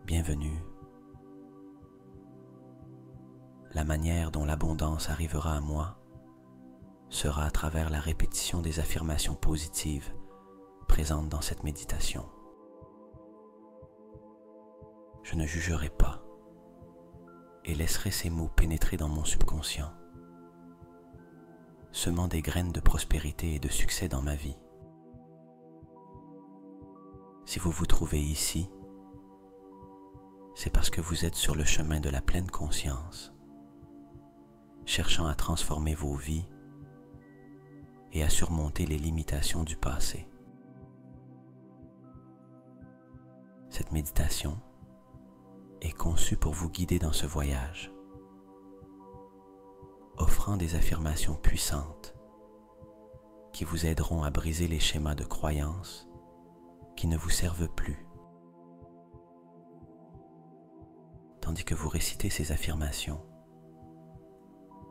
Bienvenue. La manière dont l'abondance arrivera à moi sera à travers la répétition des affirmations positives présentes dans cette méditation. Je ne jugerai pas et laisserai ces mots pénétrer dans mon subconscient, semant des graines de prospérité et de succès dans ma vie. Si vous vous trouvez ici, c'est parce que vous êtes sur le chemin de la pleine conscience, cherchant à transformer vos vies et à surmonter les limitations du passé. Cette méditation est conçue pour vous guider dans ce voyage, offrant des affirmations puissantes qui vous aideront à briser les schémas de croyances qui ne vous servent plus. Tandis que vous récitez ces affirmations,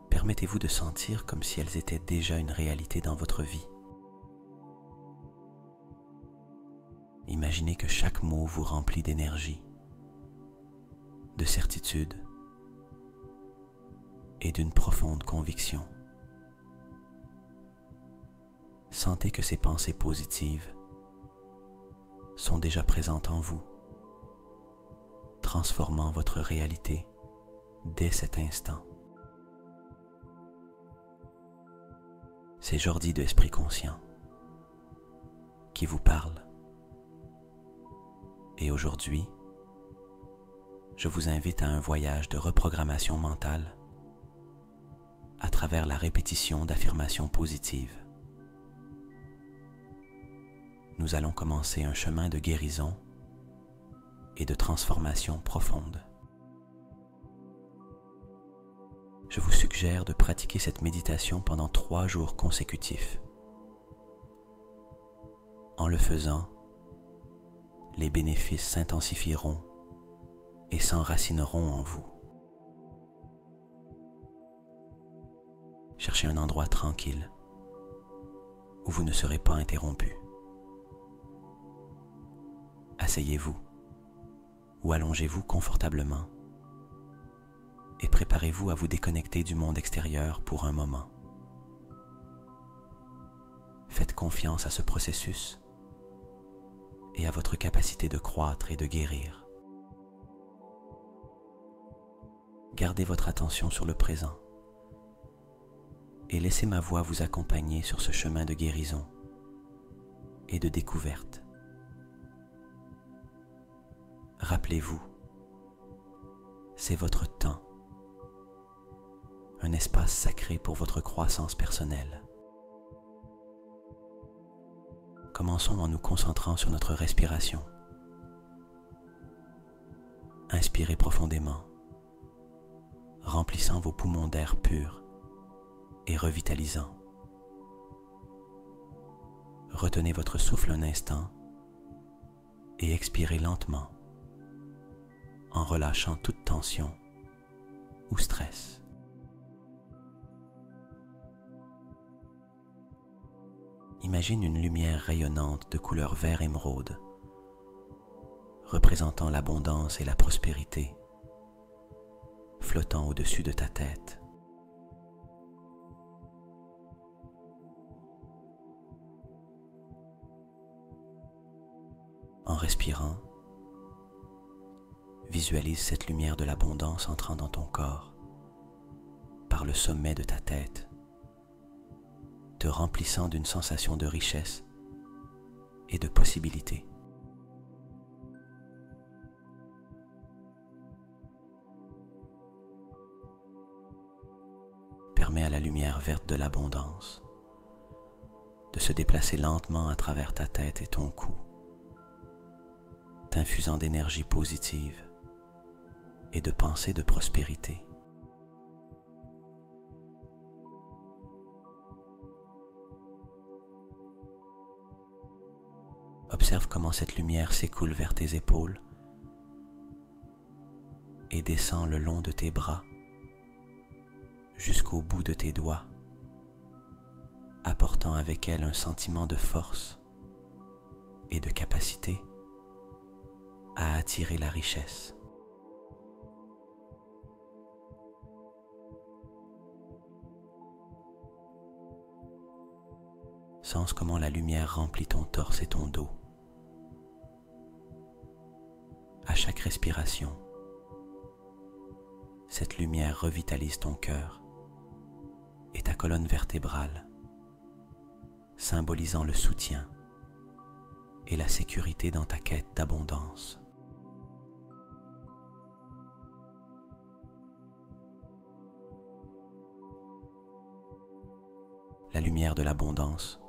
permettez-vous de sentir comme si elles étaient déjà une réalité dans votre vie. Imaginez que chaque mot vous remplit d'énergie, de certitude et d'une profonde conviction. Sentez que ces pensées positives sont déjà présentes en vous, transformant votre réalité dès cet instant. C'est Jordi de Esprit Conscient qui vous parle. Et aujourd'hui, je vous invite à un voyage de reprogrammation mentale à travers la répétition d'affirmations positives. Nous allons commencer un chemin de guérison et de transformation profonde. Je vous suggère de pratiquer cette méditation pendant 3 jours consécutifs. En le faisant, les bénéfices s'intensifieront et s'enracineront en vous. Cherchez un endroit tranquille où vous ne serez pas interrompu. Asseyez-vous ou allongez-vous confortablement et préparez-vous à vous déconnecter du monde extérieur pour un moment. Faites confiance à ce processus et à votre capacité de croître et de guérir. Gardez votre attention sur le présent et laissez ma voix vous accompagner sur ce chemin de guérison et de découverte. Rappelez-vous, c'est votre temps, un espace sacré pour votre croissance personnelle. Commençons en nous concentrant sur notre respiration. Inspirez profondément, remplissant vos poumons d'air pur et revitalisant. Retenez votre souffle un instant et expirez lentement en relâchant toute tension ou stress. Imagine une lumière rayonnante de couleur vert émeraude, représentant l'abondance et la prospérité, flottant au-dessus de ta tête. En respirant, visualise cette lumière de l'abondance entrant dans ton corps, par le sommet de ta tête, te remplissant d'une sensation de richesse et de possibilité. Permets à la lumière verte de l'abondance de se déplacer lentement à travers ta tête et ton cou, t'infusant d'énergie positive et de pensées de prospérité. Observe comment cette lumière s'écoule vers tes épaules et descend le long de tes bras jusqu'au bout de tes doigts, apportant avec elle un sentiment de force et de capacité à d'attirer la richesse. Sens comment la lumière remplit ton torse et ton dos. À chaque respiration, cette lumière revitalise ton cœur et ta colonne vertébrale, symbolisant le soutien et la sécurité dans ta quête d'abondance. La lumière de l'abondance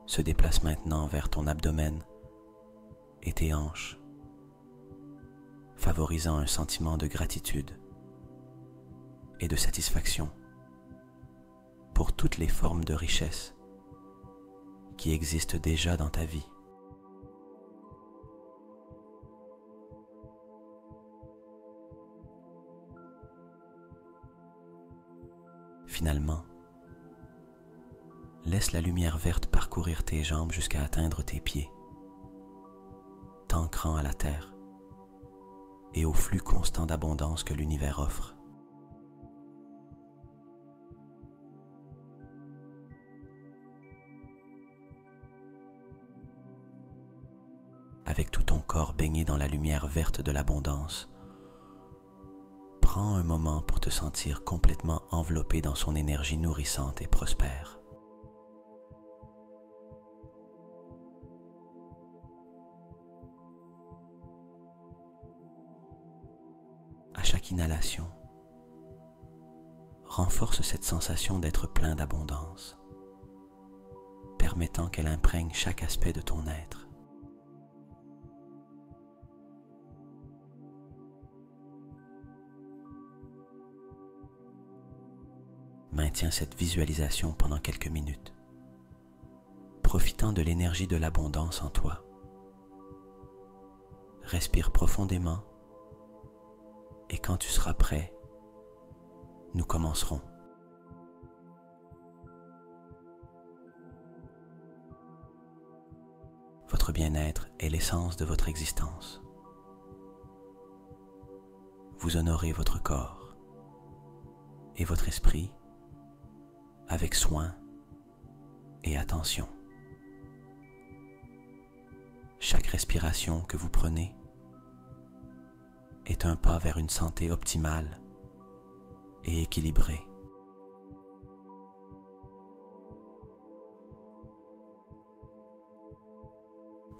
se déplace maintenant vers ton abdomen et tes hanches, favorisant un sentiment de gratitude et de satisfaction pour toutes les formes de richesse qui existent déjà dans ta vie. Finalement, laisse la lumière verte parcourir tes jambes jusqu'à atteindre tes pieds, t'ancrant à la terre et au flux constant d'abondance que l'univers offre. Avec tout ton corps baigné dans la lumière verte de l'abondance, prends un moment pour te sentir complètement enveloppé dans son énergie nourrissante et prospère. À chaque inhalation, renforce cette sensation d'être plein d'abondance, permettant qu'elle imprègne chaque aspect de ton être. Maintiens cette visualisation pendant quelques minutes, profitant de l'énergie de l'abondance en toi. Respire profondément et quand tu seras prêt, nous commencerons. Votre bien-être est l'essence de votre existence. Vous honorez votre corps et votre esprit avec soin et attention. Chaque respiration que vous prenez est un pas vers une santé optimale et équilibrée.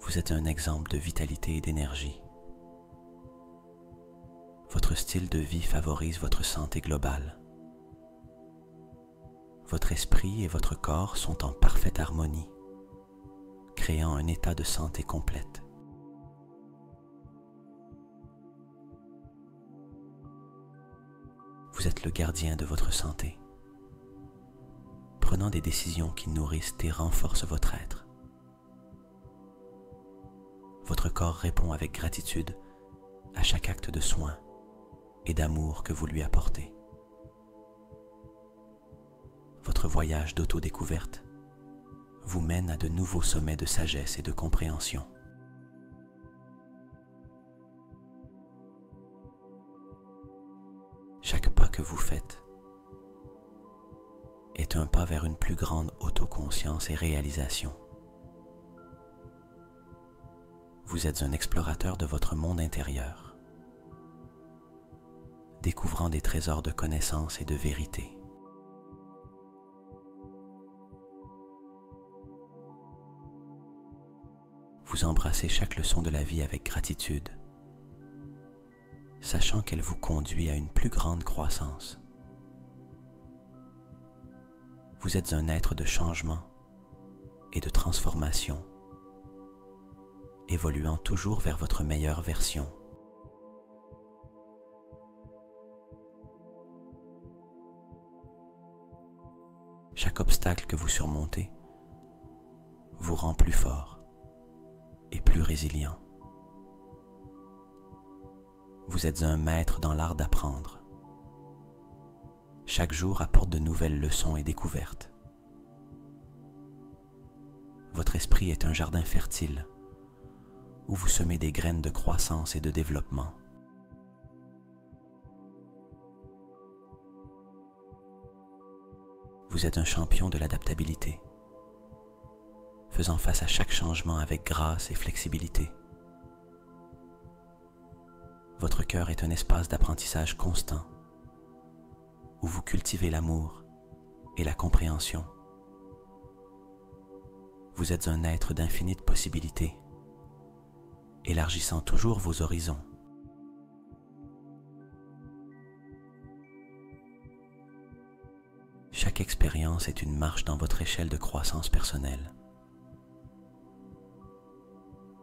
Vous êtes un exemple de vitalité et d'énergie. Votre style de vie favorise votre santé globale. Votre esprit et votre corps sont en parfaite harmonie, créant un état de santé complète. Vous êtes le gardien de votre santé, prenant des décisions qui nourrissent et renforcent votre être. Votre corps répond avec gratitude à chaque acte de soin et d'amour que vous lui apportez. Votre voyage d'autodécouverte vous mène à de nouveaux sommets de sagesse et de compréhension. Chaque pas que vous faites est un pas vers une plus grande autoconscience et réalisation. Vous êtes un explorateur de votre monde intérieur, découvrant des trésors de connaissances et de vérité. Vous embrassez chaque leçon de la vie avec gratitude, sachant qu'elle vous conduit à une plus grande croissance. Vous êtes un être de changement et de transformation, évoluant toujours vers votre meilleure version. Chaque obstacle que vous surmontez vous rend plus fort et plus résilient. Vous êtes un maître dans l'art d'apprendre. Chaque jour apporte de nouvelles leçons et découvertes. Votre esprit est un jardin fertile où vous semez des graines de croissance et de développement. Vous êtes un champion de l'adaptabilité, faisant face à chaque changement avec grâce et flexibilité. Votre cœur est un espace d'apprentissage constant, où vous cultivez l'amour et la compréhension. Vous êtes un être d'infinies possibilités, élargissant toujours vos horizons. Chaque expérience est une marche dans votre échelle de croissance personnelle.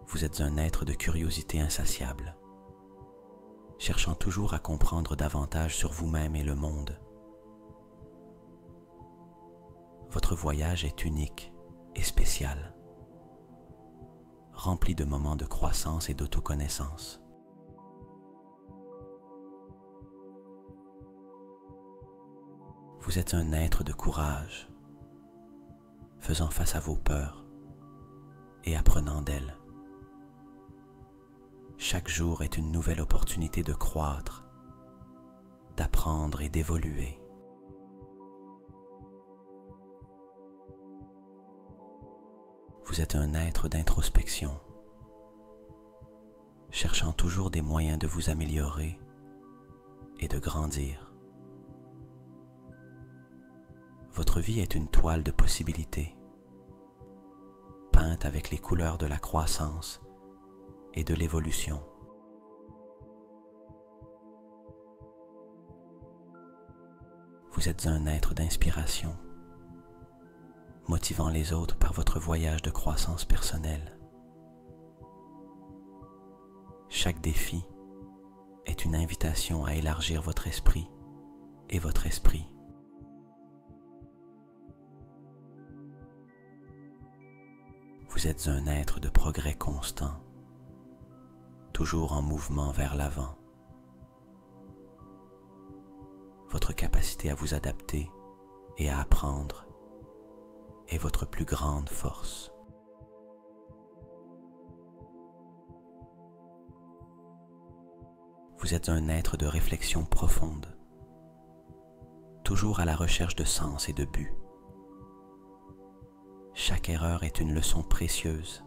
Vous êtes un être de curiosité insatiable, cherchant toujours à comprendre davantage sur vous-même et le monde. Votre voyage est unique et spécial, rempli de moments de croissance et d'autoconnaissance. Vous êtes un être de courage, faisant face à vos peurs et apprenant d'elles. Chaque jour est une nouvelle opportunité de croître, d'apprendre et d'évoluer. Vous êtes un être d'introspection, cherchant toujours des moyens de vous améliorer et de grandir. Votre vie est une toile de possibilités, peinte avec les couleurs de la croissance et de l'évolution. Vous êtes un être d'inspiration, motivant les autres par votre voyage de croissance personnelle. Chaque défi est une invitation à élargir votre esprit et votre esprit. Vous êtes un être de progrès constant, toujours en mouvement vers l'avant. Votre capacité à vous adapter et à apprendre est votre plus grande force. Vous êtes un être de réflexion profonde, toujours à la recherche de sens et de but. Chaque erreur est une leçon précieuse,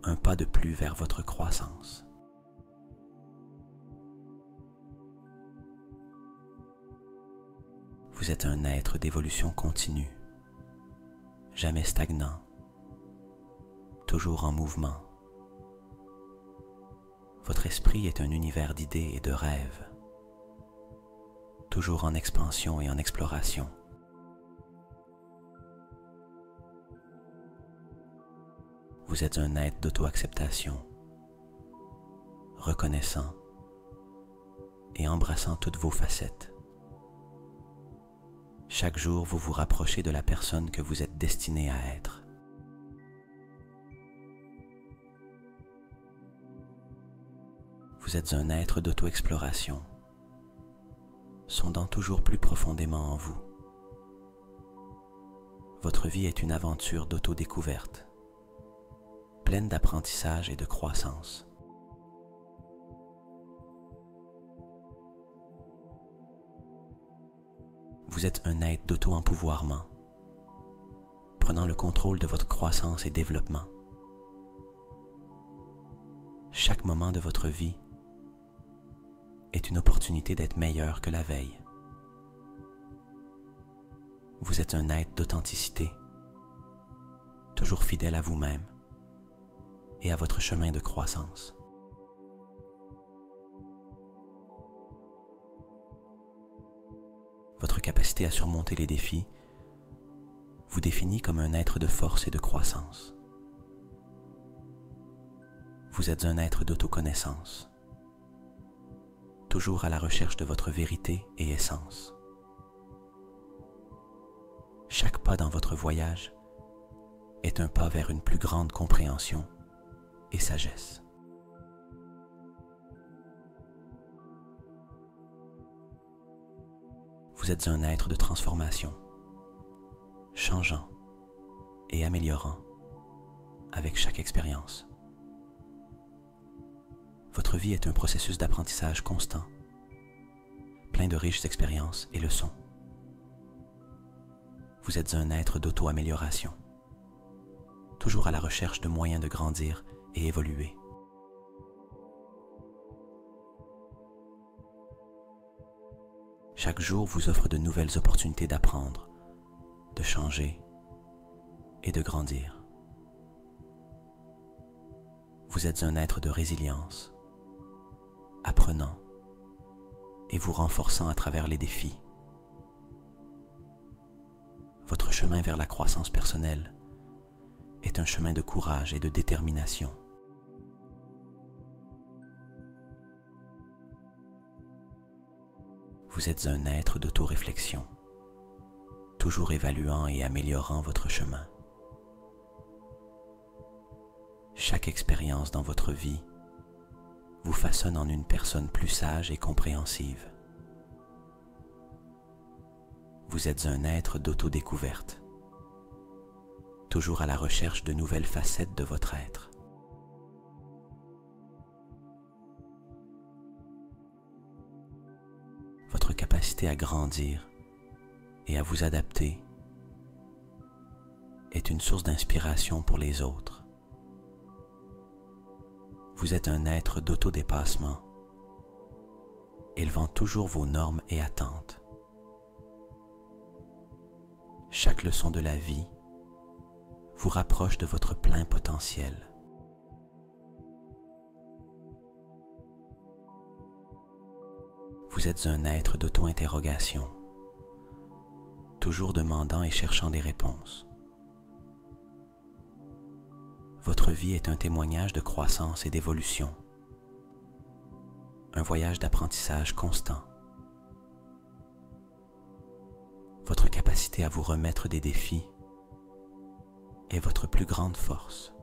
un pas de plus vers votre croissance. Vous êtes un être d'évolution continue, jamais stagnant, toujours en mouvement. Votre esprit est un univers d'idées et de rêves, toujours en expansion et en exploration. Vous êtes un être d'auto-acceptation, reconnaissant et embrassant toutes vos facettes. Chaque jour, vous vous rapprochez de la personne que vous êtes destiné à être. Vous êtes un être d'auto-exploration, sondant toujours plus profondément en vous. Votre vie est une aventure d'auto-découverte, pleine d'apprentissage et de croissance. Vous êtes un être d'auto-empouvoirment, prenant le contrôle de votre croissance et développement. Chaque moment de votre vie est une opportunité d'être meilleur que la veille. Vous êtes un être d'authenticité, toujours fidèle à vous-même et à votre chemin de croissance. Votre capacité à surmonter les défis vous définit comme un être de force et de croissance. Vous êtes un être d'autoconnaissance, toujours à la recherche de votre vérité et essence. Chaque pas dans votre voyage est un pas vers une plus grande compréhension et sagesse. Vous êtes un être de transformation, changeant et améliorant avec chaque expérience. Votre vie est un processus d'apprentissage constant, plein de riches expériences et leçons. Vous êtes un être d'auto-amélioration, toujours à la recherche de moyens de grandir et évoluer. Chaque jour vous offre de nouvelles opportunités d'apprendre, de changer et de grandir. Vous êtes un être de résilience, apprenant et vous renforçant à travers les défis. Votre chemin vers la croissance personnelle est un chemin de courage et de détermination. Vous êtes un être d'auto-réflexion, toujours évaluant et améliorant votre chemin. Chaque expérience dans votre vie vous façonne en une personne plus sage et compréhensive. Vous êtes un être d'autodécouverte, toujours à la recherche de nouvelles facettes de votre être. Votre capacité à grandir et à vous adapter est une source d'inspiration pour les autres. Vous êtes un être d'autodépassement, élevant toujours vos normes et attentes. Chaque leçon de la vie vous rapproche de votre plein potentiel. Vous êtes un être d'auto-interrogation, toujours demandant et cherchant des réponses. Votre vie est un témoignage de croissance et d'évolution, un voyage d'apprentissage constant. Votre capacité à vous remettre des défis est votre plus grande force.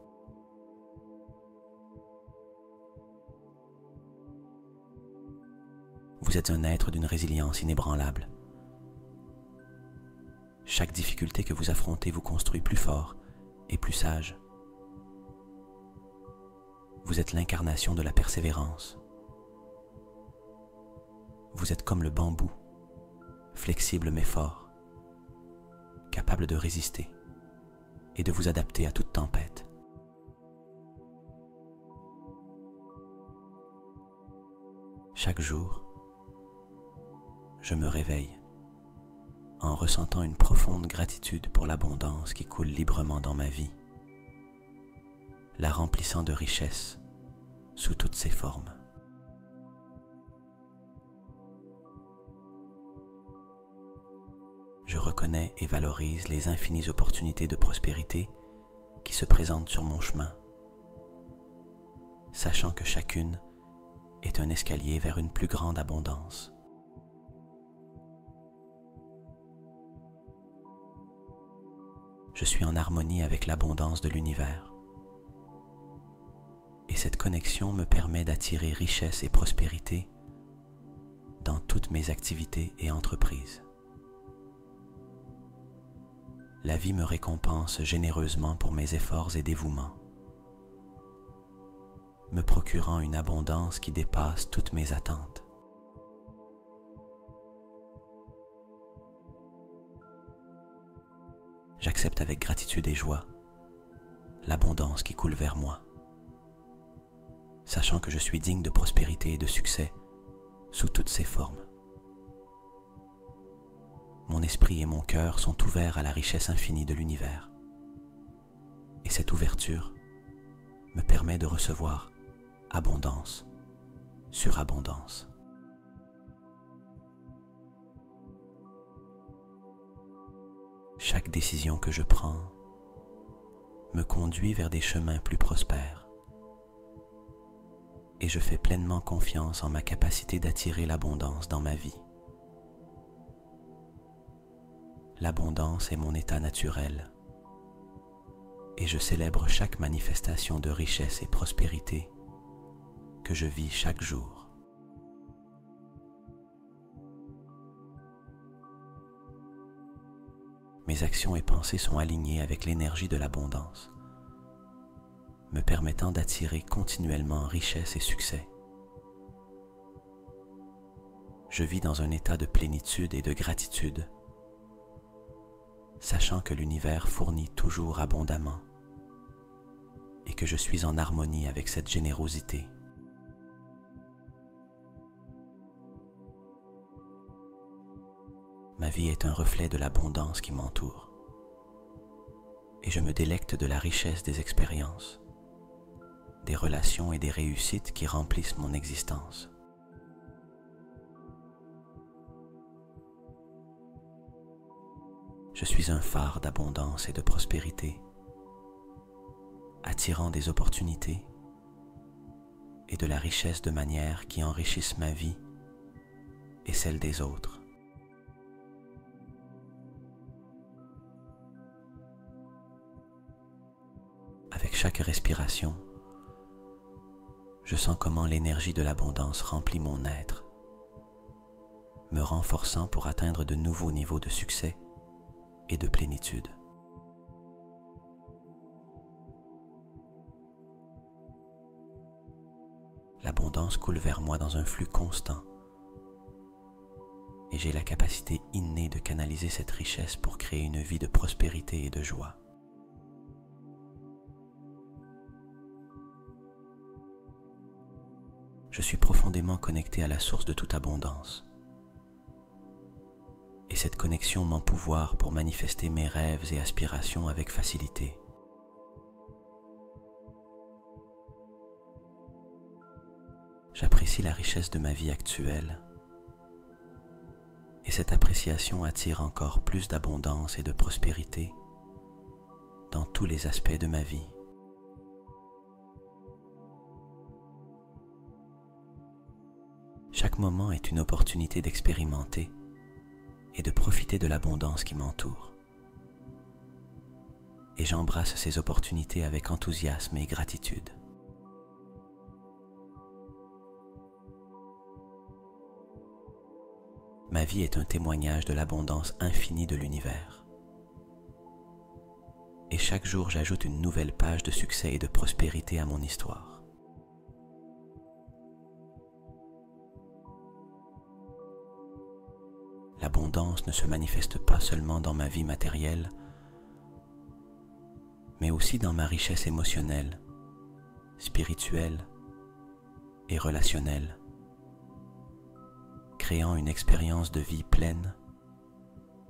Vous êtes un être d'une résilience inébranlable. Chaque difficulté que vous affrontez vous construit plus fort et plus sage. Vous êtes l'incarnation de la persévérance. Vous êtes comme le bambou, flexible mais fort, capable de résister et de vous adapter à toute tempête. Chaque jour, je me réveille en ressentant une profonde gratitude pour l'abondance qui coule librement dans ma vie, la remplissant de richesses sous toutes ses formes. Je reconnais et valorise les infinies opportunités de prospérité qui se présentent sur mon chemin, sachant que chacune est un escalier vers une plus grande abondance. Je suis en harmonie avec l'abondance de l'univers, et cette connexion me permet d'attirer richesse et prospérité dans toutes mes activités et entreprises. La vie me récompense généreusement pour mes efforts et dévouements, me procurant une abondance qui dépasse toutes mes attentes. J'accepte avec gratitude et joie l'abondance qui coule vers moi, sachant que je suis digne de prospérité et de succès sous toutes ses formes. Mon esprit et mon cœur sont ouverts à la richesse infinie de l'univers. Et cette ouverture me permet de recevoir abondance sur abondance. Chaque décision que je prends me conduit vers des chemins plus prospères. Et je fais pleinement confiance en ma capacité d'attirer l'abondance dans ma vie. L'abondance est mon état naturel et je célèbre chaque manifestation de richesse et prospérité que je vis chaque jour. Mes actions et pensées sont alignées avec l'énergie de l'abondance, me permettant d'attirer continuellement richesse et succès. je vis dans un état de plénitude et de gratitude, sachant que l'univers fournit toujours abondamment et que je suis en harmonie avec cette générosité. Ma vie est un reflet de l'abondance qui m'entoure et je me délecte de la richesse des expériences, des relations et des réussites qui remplissent mon existence. Je suis un phare d'abondance et de prospérité, attirant des opportunités et de la richesse de manière qui enrichissent ma vie et celle des autres. Avec chaque respiration, je sens comment l'énergie de l'abondance remplit mon être, me renforçant pour atteindre de nouveaux niveaux de succès et de plénitude. L'abondance coule vers moi dans un flux constant et j'ai la capacité innée de canaliser cette richesse pour créer une vie de prospérité et de joie. Je suis profondément connecté à la source de toute abondance. Et cette connexion m'empouvoire pour manifester mes rêves et aspirations avec facilité. J'apprécie la richesse de ma vie actuelle. Et cette appréciation attire encore plus d'abondance et de prospérité dans tous les aspects de ma vie. Chaque moment est une opportunité d'expérimenter et de profiter de l'abondance qui m'entoure. Et j'embrasse ces opportunités avec enthousiasme et gratitude. Ma vie est un témoignage de l'abondance infinie de l'univers. Et chaque jour, j'ajoute une nouvelle page de succès et de prospérité à mon histoire. L'abondance ne se manifeste pas seulement dans ma vie matérielle, mais aussi dans ma richesse émotionnelle, spirituelle et relationnelle, créant une expérience de vie pleine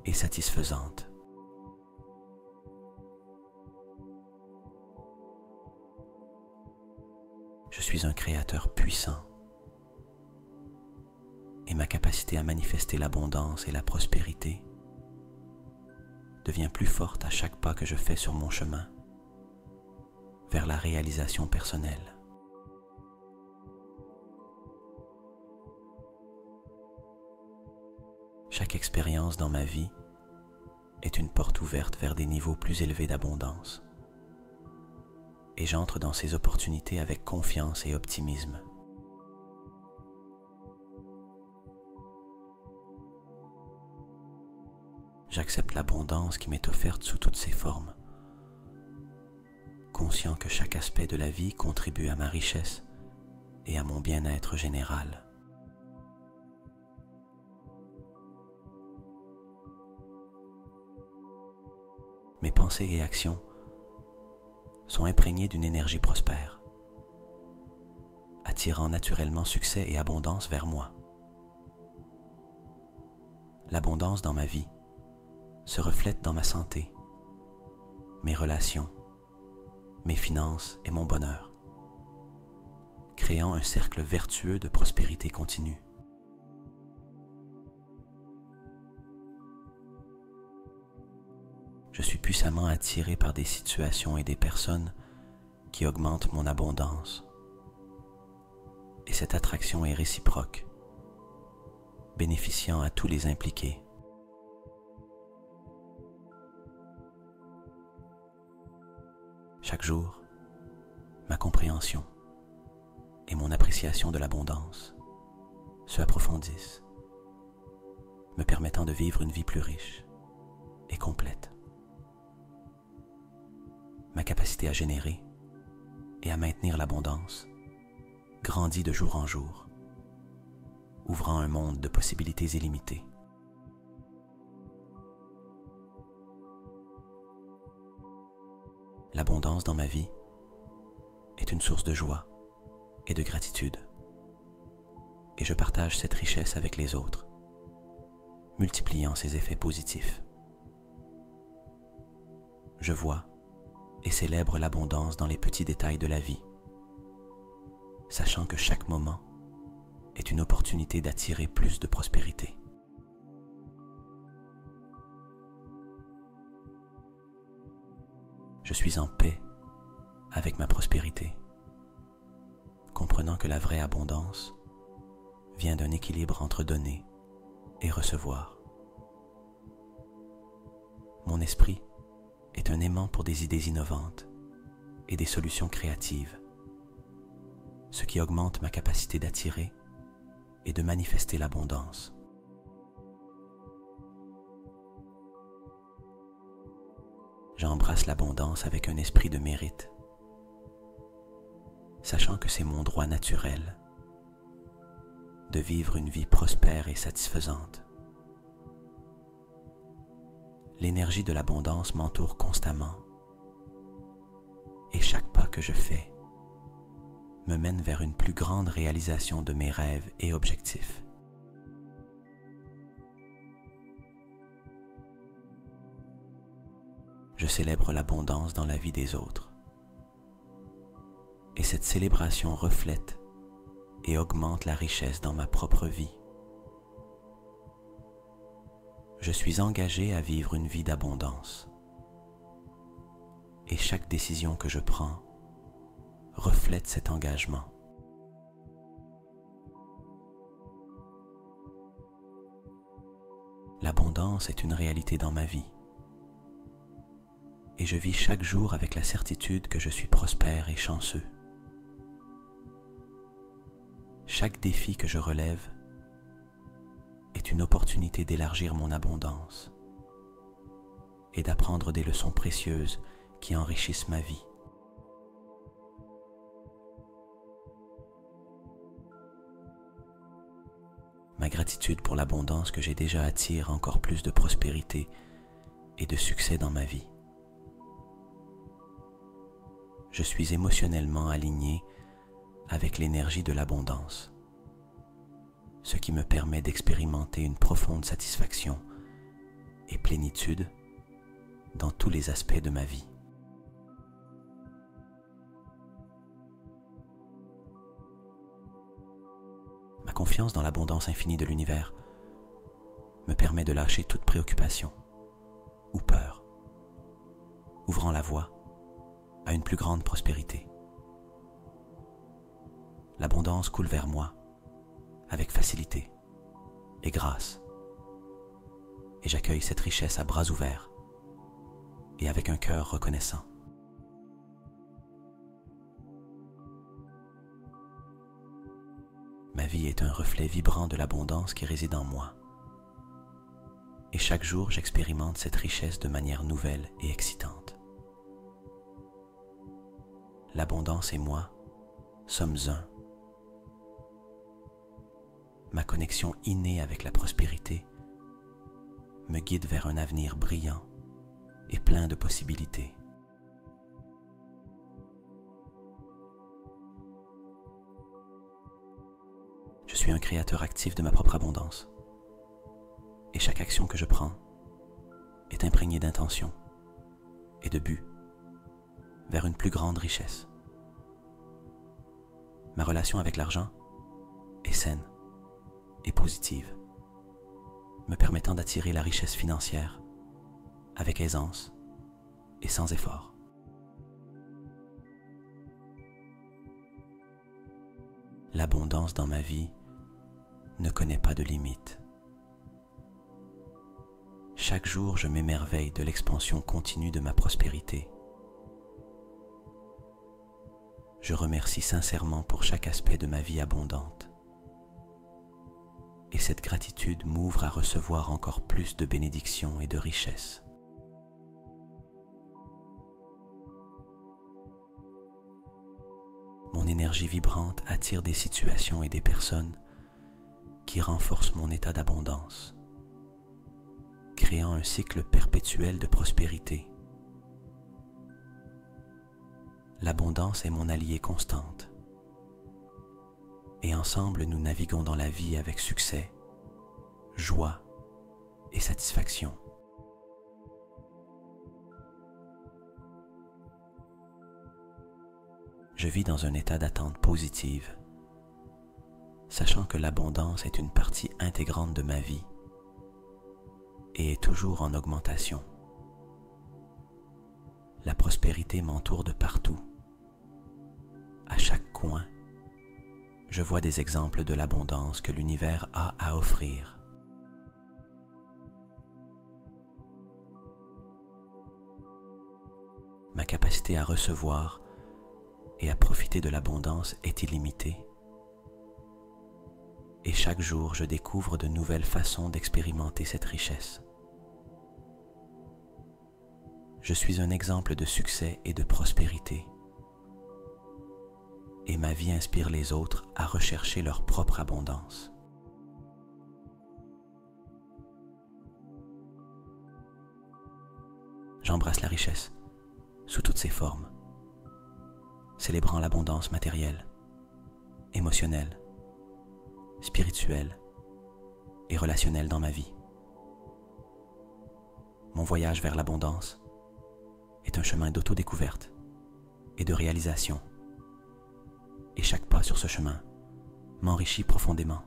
et satisfaisante. Je suis un créateur puissant et ma capacité à manifester l'abondance et la prospérité devient plus forte à chaque pas que je fais sur mon chemin vers la réalisation personnelle. Chaque expérience dans ma vie est une porte ouverte vers des niveaux plus élevés d'abondance et j'entre dans ces opportunités avec confiance et optimisme. J'accepte l'abondance qui m'est offerte sous toutes ses formes, conscient que chaque aspect de la vie contribue à ma richesse et à mon bien-être général. Mes pensées et actions sont imprégnées d'une énergie prospère, attirant naturellement succès et abondance vers moi. L'abondance dans ma vie se reflète dans ma santé, mes relations, mes finances et mon bonheur, créant un cercle vertueux de prospérité continue. Je suis puissamment attiré par des situations et des personnes qui augmentent mon abondance. Et cette attraction est réciproque, bénéficiant à tous les impliqués. Chaque jour, ma compréhension et mon appréciation de l'abondance se approfondissent, me permettant de vivre une vie plus riche et complète. Ma capacité à générer et à maintenir l'abondance grandit de jour en jour, ouvrant un monde de possibilités illimitées. L'abondance dans ma vie est une source de joie et de gratitude, et je partage cette richesse avec les autres, multipliant ses effets positifs. Je vois et célèbre l'abondance dans les petits détails de la vie, sachant que chaque moment est une opportunité d'attirer plus de prospérité. Je suis en paix avec ma prospérité, comprenant que la vraie abondance vient d'un équilibre entre donner et recevoir. Mon esprit est un aimant pour des idées innovantes et des solutions créatives, ce qui augmente ma capacité d'attirer et de manifester l'abondance. J'embrasse l'abondance avec un esprit de mérite, sachant que c'est mon droit naturel de vivre une vie prospère et satisfaisante. L'énergie de l'abondance m'entoure constamment, et chaque pas que je fais me mène vers une plus grande réalisation de mes rêves et objectifs. Je célèbre l'abondance dans la vie des autres, et cette célébration reflète et augmente la richesse dans ma propre vie. Je suis engagé à vivre une vie d'abondance, et chaque décision que je prends reflète cet engagement. L'abondance est une réalité dans ma vie, et je vis chaque jour avec la certitude que je suis prospère et chanceux. Chaque défi que je relève est une opportunité d'élargir mon abondance et d'apprendre des leçons précieuses qui enrichissent ma vie. Ma gratitude pour l'abondance que j'ai déjà attire encore plus de prospérité et de succès dans ma vie. Je suis émotionnellement aligné avec l'énergie de l'abondance, ce qui me permet d'expérimenter une profonde satisfaction et plénitude dans tous les aspects de ma vie. Ma confiance dans l'abondance infinie de l'univers me permet de lâcher toute préoccupation ou peur, ouvrant la voie à une plus grande prospérité. L'abondance coule vers moi avec facilité et grâce, et j'accueille cette richesse à bras ouverts et avec un cœur reconnaissant. Ma vie est un reflet vibrant de l'abondance qui réside en moi, et chaque jour j'expérimente cette richesse de manière nouvelle et excitante. L'abondance et moi sommes un. Ma connexion innée avec la prospérité me guide vers un avenir brillant et plein de possibilités. Je suis un créateur actif de ma propre abondance, et chaque action que je prends est imprégnée d'intention et de but vers une plus grande richesse. Ma relation avec l'argent est saine et positive, me permettant d'attirer la richesse financière avec aisance et sans effort. L'abondance dans ma vie ne connaît pas de limite. Chaque jour, je m'émerveille de l'expansion continue de ma prospérité. Je remercie sincèrement pour chaque aspect de ma vie abondante. Et cette gratitude m'ouvre à recevoir encore plus de bénédictions et de richesses. Mon énergie vibrante attire des situations et des personnes qui renforce mon état d'abondance, créant un cycle perpétuel de prospérité. L'abondance est mon alliée constante, et ensemble nous naviguons dans la vie avec succès, joie et satisfaction. Je vis dans un état d'attente positive, sachant que l'abondance est une partie intégrante de ma vie et est toujours en augmentation. La prospérité m'entoure de partout. À chaque coin, je vois des exemples de l'abondance que l'univers a à offrir. Ma capacité à recevoir et à profiter de l'abondance est illimitée. Et chaque jour, je découvre de nouvelles façons d'expérimenter cette richesse. Je suis un exemple de succès et de prospérité. Et ma vie inspire les autres à rechercher leur propre abondance. J'embrasse la richesse sous toutes ses formes, célébrant l'abondance matérielle, émotionnelle, spirituelle et relationnelle dans ma vie. Mon voyage vers l'abondance est un chemin d'autodécouverte et de réalisation. Et chaque pas sur ce chemin m'enrichit profondément.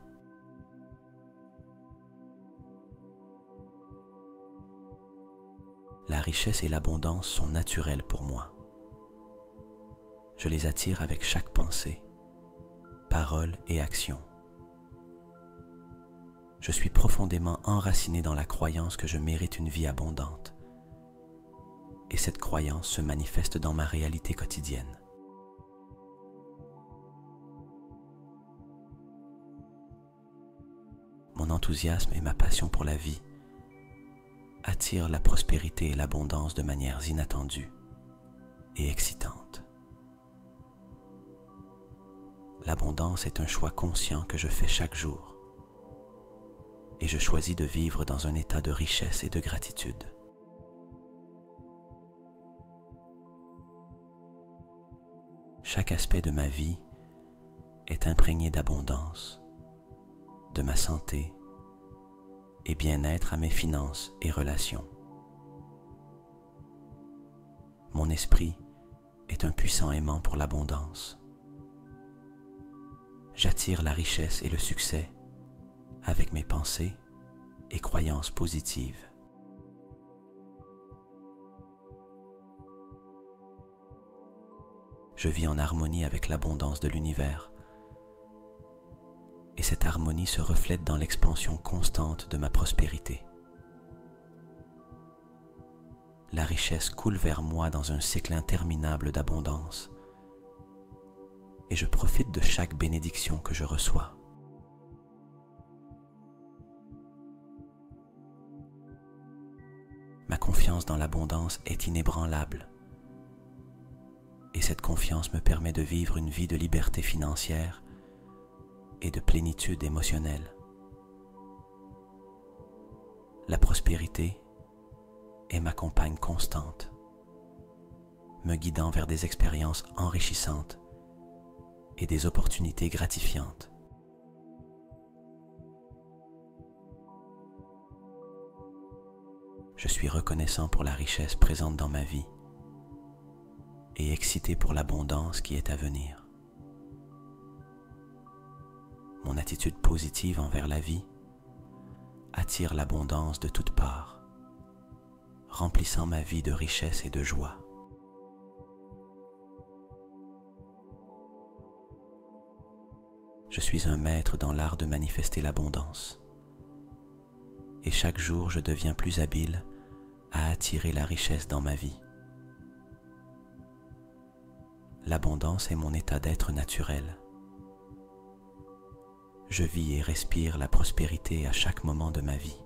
La richesse et l'abondance sont naturelles pour moi. Je les attire avec chaque pensée, parole et action. Je suis profondément enraciné dans la croyance que je mérite une vie abondante. Et cette croyance se manifeste dans ma réalité quotidienne. Mon enthousiasme et ma passion pour la vie attirent la prospérité et l'abondance de manières inattendues et excitantes. L'abondance est un choix conscient que je fais chaque jour, et je choisis de vivre dans un état de richesse et de gratitude. Chaque aspect de ma vie est imprégné d'abondance, de ma santé et bien-être à mes finances et relations. Mon esprit est un puissant aimant pour l'abondance. J'attire la richesse et le succès avec mes pensées et croyances positives. Je vis en harmonie avec l'abondance de l'univers. Et cette harmonie se reflète dans l'expansion constante de ma prospérité. La richesse coule vers moi dans un cycle interminable d'abondance, et je profite de chaque bénédiction que je reçois. Ma confiance dans l'abondance est inébranlable, et cette confiance me permet de vivre une vie de liberté financière et de plénitude émotionnelle. La prospérité est ma compagne constante, me guidant vers des expériences enrichissantes et des opportunités gratifiantes. Je suis reconnaissant pour la richesse présente dans ma vie et excité pour l'abondance qui est à venir. Mon attitude positive envers la vie attire l'abondance de toutes parts, remplissant ma vie de richesse et de joie. Je suis un maître dans l'art de manifester l'abondance, et chaque jour je deviens plus habile à attirer la richesse dans ma vie. L'abondance est mon état d'être naturel. Je vis et respire la prospérité à chaque moment de ma vie.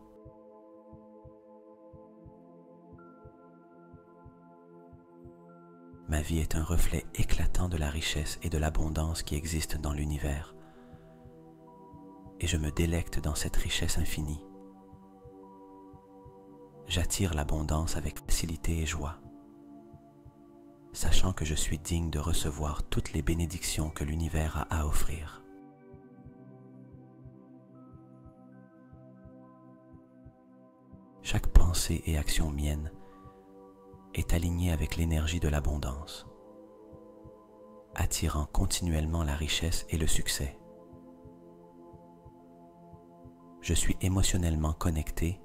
Ma vie est un reflet éclatant de la richesse et de l'abondance qui existent dans l'univers. et je me délecte dans cette richesse infinie. J'attire l'abondance avec facilité et joie, sachant que je suis digne de recevoir toutes les bénédictions que l'univers a à offrir. Chaque pensée et action mienne est alignée avec l'énergie de l'abondance, attirant continuellement la richesse et le succès. Je suis émotionnellement connecté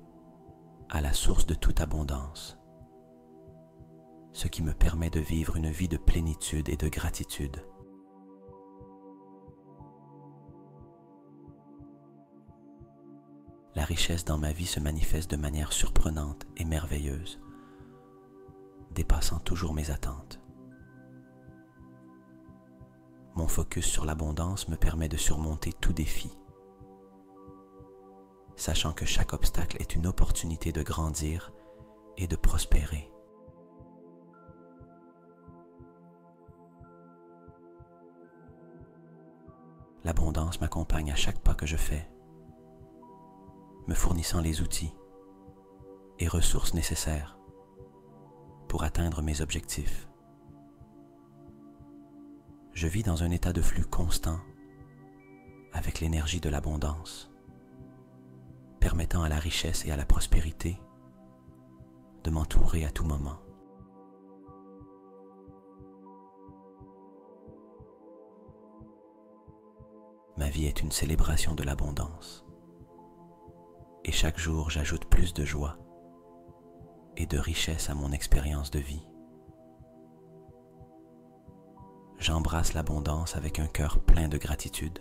à la source de toute abondance, ce qui me permet de vivre une vie de plénitude et de gratitude. La richesse dans ma vie se manifeste de manière surprenante et merveilleuse, dépassant toujours mes attentes. Mon focus sur l'abondance me permet de surmonter tout défi, sachant que chaque obstacle est une opportunité de grandir et de prospérer. L'abondance m'accompagne à chaque pas que je fais, me fournissant les outils et ressources nécessaires pour atteindre mes objectifs. Je vis dans un état de flux constant avec l'énergie de l'abondance, permettant à la richesse et à la prospérité de m'entourer à tout moment. Ma vie est une célébration de l'abondance. Et chaque jour, j'ajoute plus de joie et de richesse à mon expérience de vie. J'embrasse l'abondance avec un cœur plein de gratitude.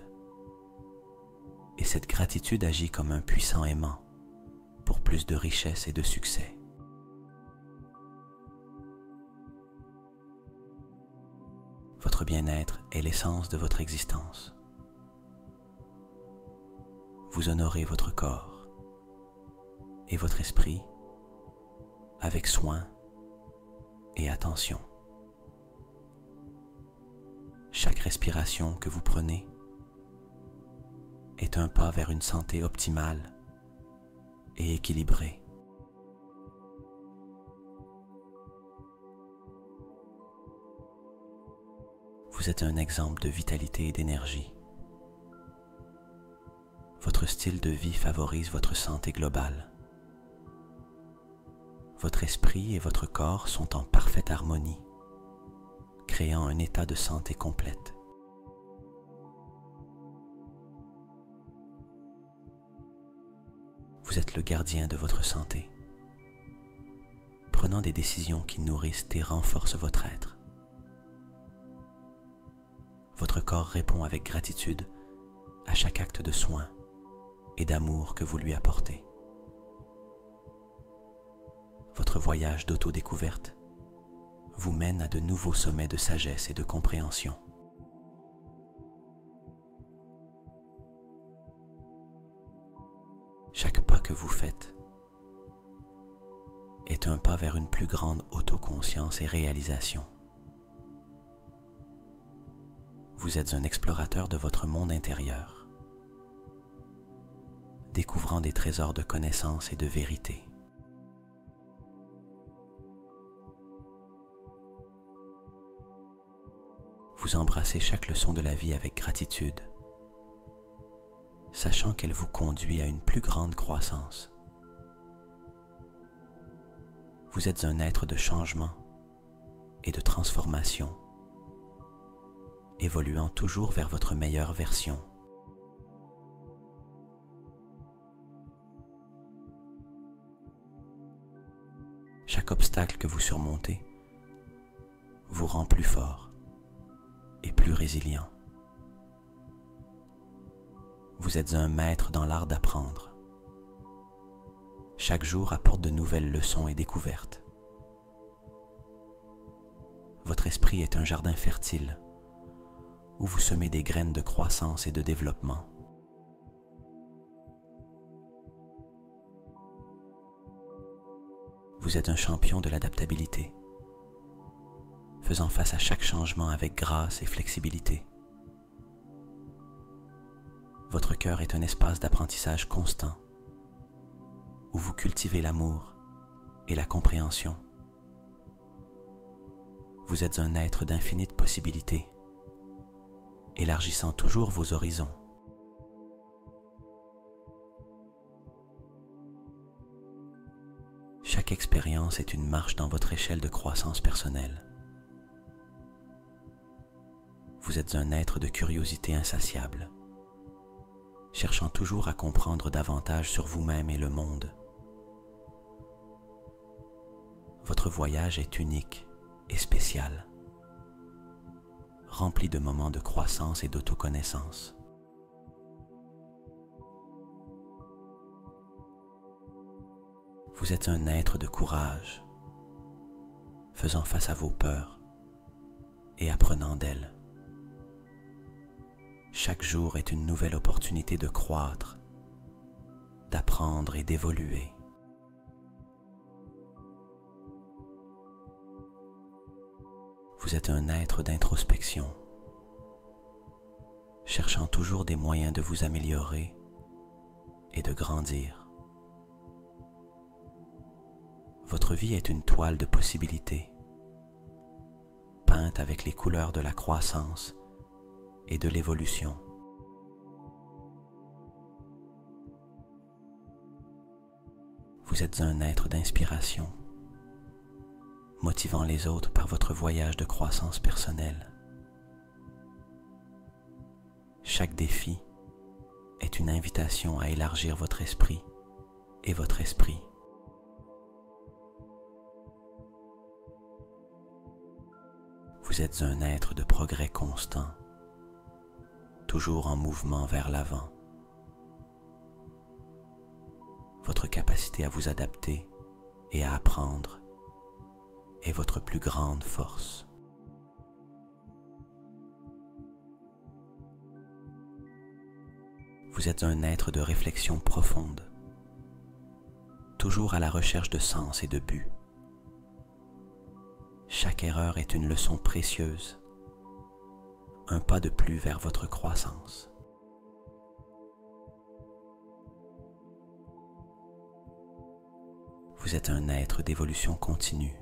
Et cette gratitude agit comme un puissant aimant pour plus de richesse et de succès. Votre bien-être est l'essence de votre existence. Vous honorez votre corps et votre esprit avec soin et attention. Chaque respiration que vous prenez est un pas vers une santé optimale et équilibrée. Vous êtes un exemple de vitalité et d'énergie. Votre style de vie favorise votre santé globale. Votre esprit et votre corps sont en parfaite harmonie, créant un état de santé complète. Vous êtes le gardien de votre santé, prenant des décisions qui nourrissent et renforcent votre être. Votre corps répond avec gratitude à chaque acte de soin et d'amour que vous lui apportez. Votre voyage d'autodécouverte vous mène à de nouveaux sommets de sagesse et de compréhension. Chaque pas que vous faites est un pas vers une plus grande autoconscience et réalisation. Vous êtes un explorateur de votre monde intérieur, découvrant des trésors de connaissances et de vérité. Vous embrassez chaque leçon de la vie avec gratitude, sachant qu'elle vous conduit à une plus grande croissance. Vous êtes un être de changement et de transformation, évoluant toujours vers votre meilleure version. Chaque obstacle que vous surmontez vous rend plus fort et plus résilient. Vous êtes un maître dans l'art d'apprendre. Chaque jour apporte de nouvelles leçons et découvertes. Votre esprit est un jardin fertile où vous semez des graines de croissance et de développement. Vous êtes un champion de l'adaptabilité, faisant face à chaque changement avec grâce et flexibilité. Votre cœur est un espace d'apprentissage constant où vous cultivez l'amour et la compréhension. Vous êtes un être d'infinies possibilités, élargissant toujours vos horizons. Chaque expérience est une marche dans votre échelle de croissance personnelle. Vous êtes un être de curiosité insatiable, cherchant toujours à comprendre davantage sur vous-même et le monde. Votre voyage est unique et spécial, rempli de moments de croissance et d'autoconnaissance. Vous êtes un être de courage, faisant face à vos peurs et apprenant d'elles. Chaque jour est une nouvelle opportunité de croître, d'apprendre et d'évoluer. Vous êtes un être d'introspection, cherchant toujours des moyens de vous améliorer et de grandir. Votre vie est une toile de possibilités, peinte avec les couleurs de la croissance et de l'évolution. Vous êtes un être d'inspiration, motivant les autres par votre voyage de croissance personnelle. Chaque défi est une invitation à élargir votre esprit et votre esprit. Vous êtes un être de progrès constant, toujours en mouvement vers l'avant. Votre capacité à vous adapter et à apprendre est votre plus grande force. Vous êtes un être de réflexion profonde, toujours à la recherche de sens et de but. Chaque erreur est une leçon précieuse, un pas de plus vers votre croissance. Vous êtes un être d'évolution continue,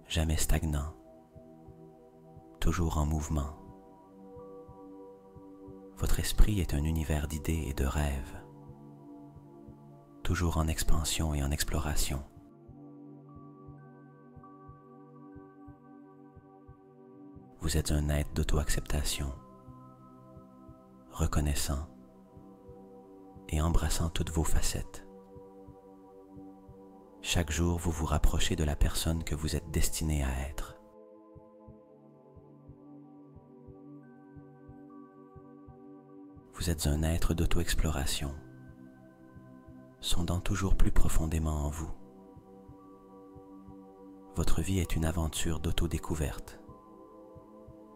jamais stagnant, toujours en mouvement. Votre esprit est un univers d'idées et de rêves, toujours en expansion et en exploration. Vous êtes un être d'auto-acceptation, reconnaissant et embrassant toutes vos facettes. Chaque jour, vous vous rapprochez de la personne que vous êtes destiné à être. Vous êtes un être d'auto-exploration, sondant toujours plus profondément en vous. Votre vie est une aventure d'auto-découverte,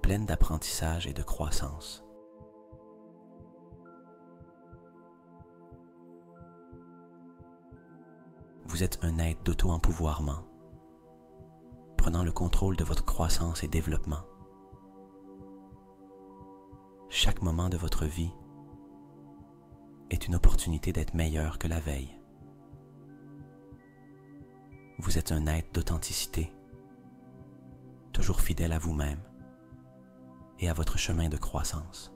pleine d'apprentissage et de croissance. Vous êtes un être d'auto-empouvoirment, prenant le contrôle de votre croissance et développement. Chaque moment de votre vie est une opportunité d'être meilleur que la veille. Vous êtes un être d'authenticité, toujours fidèle à vous-même et à votre chemin de croissance.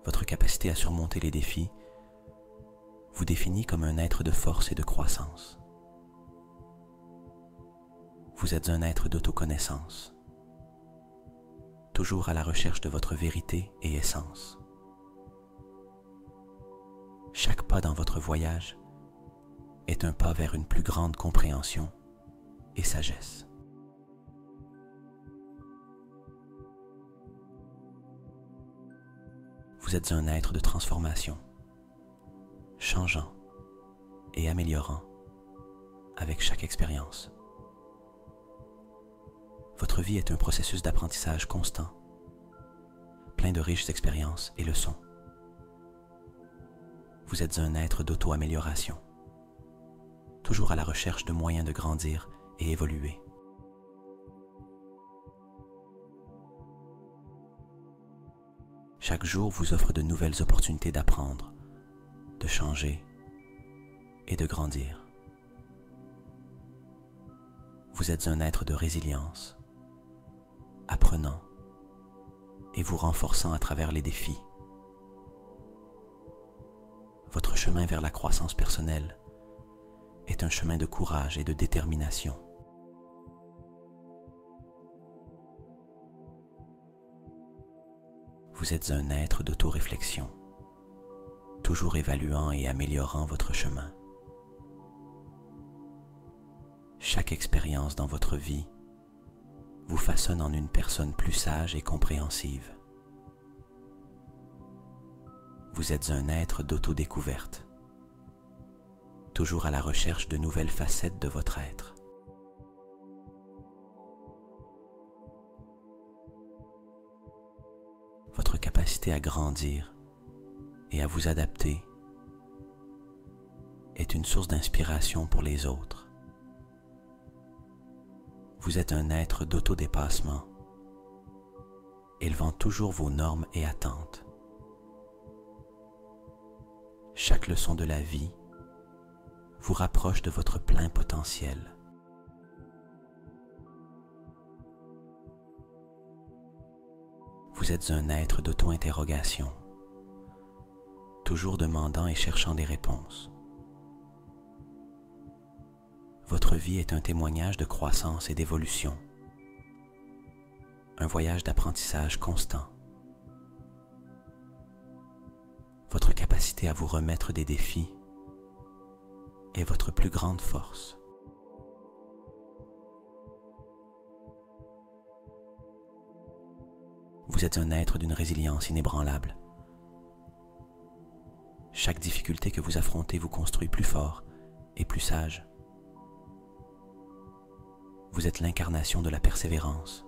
Votre capacité à surmonter les défis vous définit comme un être de force et de croissance. Vous êtes un être d'autoconnaissance, toujours à la recherche de votre vérité et essence. Chaque pas dans votre voyage est un pas vers une plus grande compréhension et sagesse. Vous êtes un être de transformation, changeant et améliorant avec chaque expérience. Votre vie est un processus d'apprentissage constant, plein de riches expériences et leçons. Vous êtes un être d'auto-amélioration, toujours à la recherche de moyens de grandir et évoluer. Chaque jour vous offre de nouvelles opportunités d'apprendre, de changer et de grandir. Vous êtes un être de résilience, apprenant et vous renforçant à travers les défis. Votre chemin vers la croissance personnelle est un chemin de courage et de détermination. Vous êtes un être d'autoréflexion, toujours évaluant et améliorant votre chemin. Chaque expérience dans votre vie vous façonne en une personne plus sage et compréhensive. Vous êtes un être d'autodécouverte, toujours à la recherche de nouvelles facettes de votre être. Votre capacité à grandir et à vous adapter est une source d'inspiration pour les autres. Vous êtes un être d'autodépassement, élevant toujours vos normes et attentes. Chaque leçon de la vie vous rapproche de votre plein potentiel. Vous êtes un être d'auto-interrogation, toujours demandant et cherchant des réponses. Votre vie est un témoignage de croissance et d'évolution, un voyage d'apprentissage constant. Votre capacité à vous remettre des défis est votre plus grande force. Vous êtes un être d'une résilience inébranlable. Chaque difficulté que vous affrontez vous construit plus fort et plus sage. Vous êtes l'incarnation de la persévérance.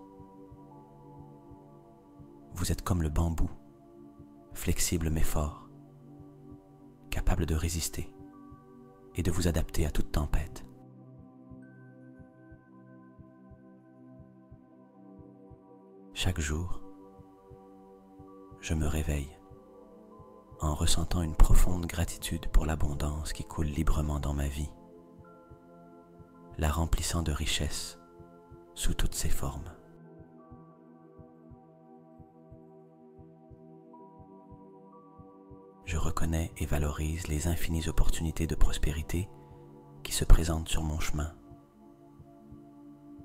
Vous êtes comme le bambou, flexible mais fort, capable de résister et de vous adapter à toute tempête. Chaque jour, je me réveille en ressentant une profonde gratitude pour l'abondance qui coule librement dans ma vie, la remplissant de richesses sous toutes ses formes. Je reconnais et valorise les infinies opportunités de prospérité qui se présentent sur mon chemin,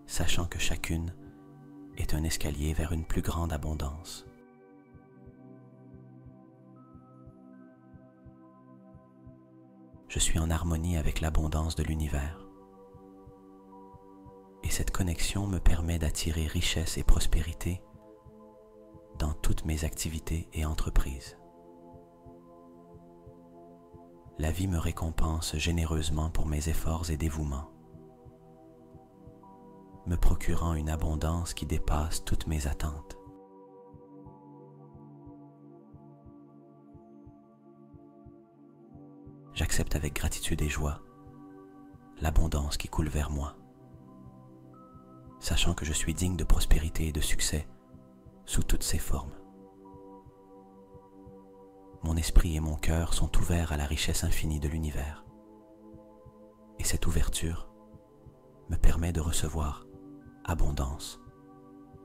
sachant que chacune est un escalier vers une plus grande abondance. Je suis en harmonie avec l'abondance de l'univers. Et cette connexion me permet d'attirer richesse et prospérité dans toutes mes activités et entreprises. La vie me récompense généreusement pour mes efforts et dévouements, me procurant une abondance qui dépasse toutes mes attentes. J'accepte avec gratitude et joie l'abondance qui coule vers moi, sachant que je suis digne de prospérité et de succès sous toutes ses formes. Mon esprit et mon cœur sont ouverts à la richesse infinie de l'univers, et cette ouverture me permet de recevoir abondance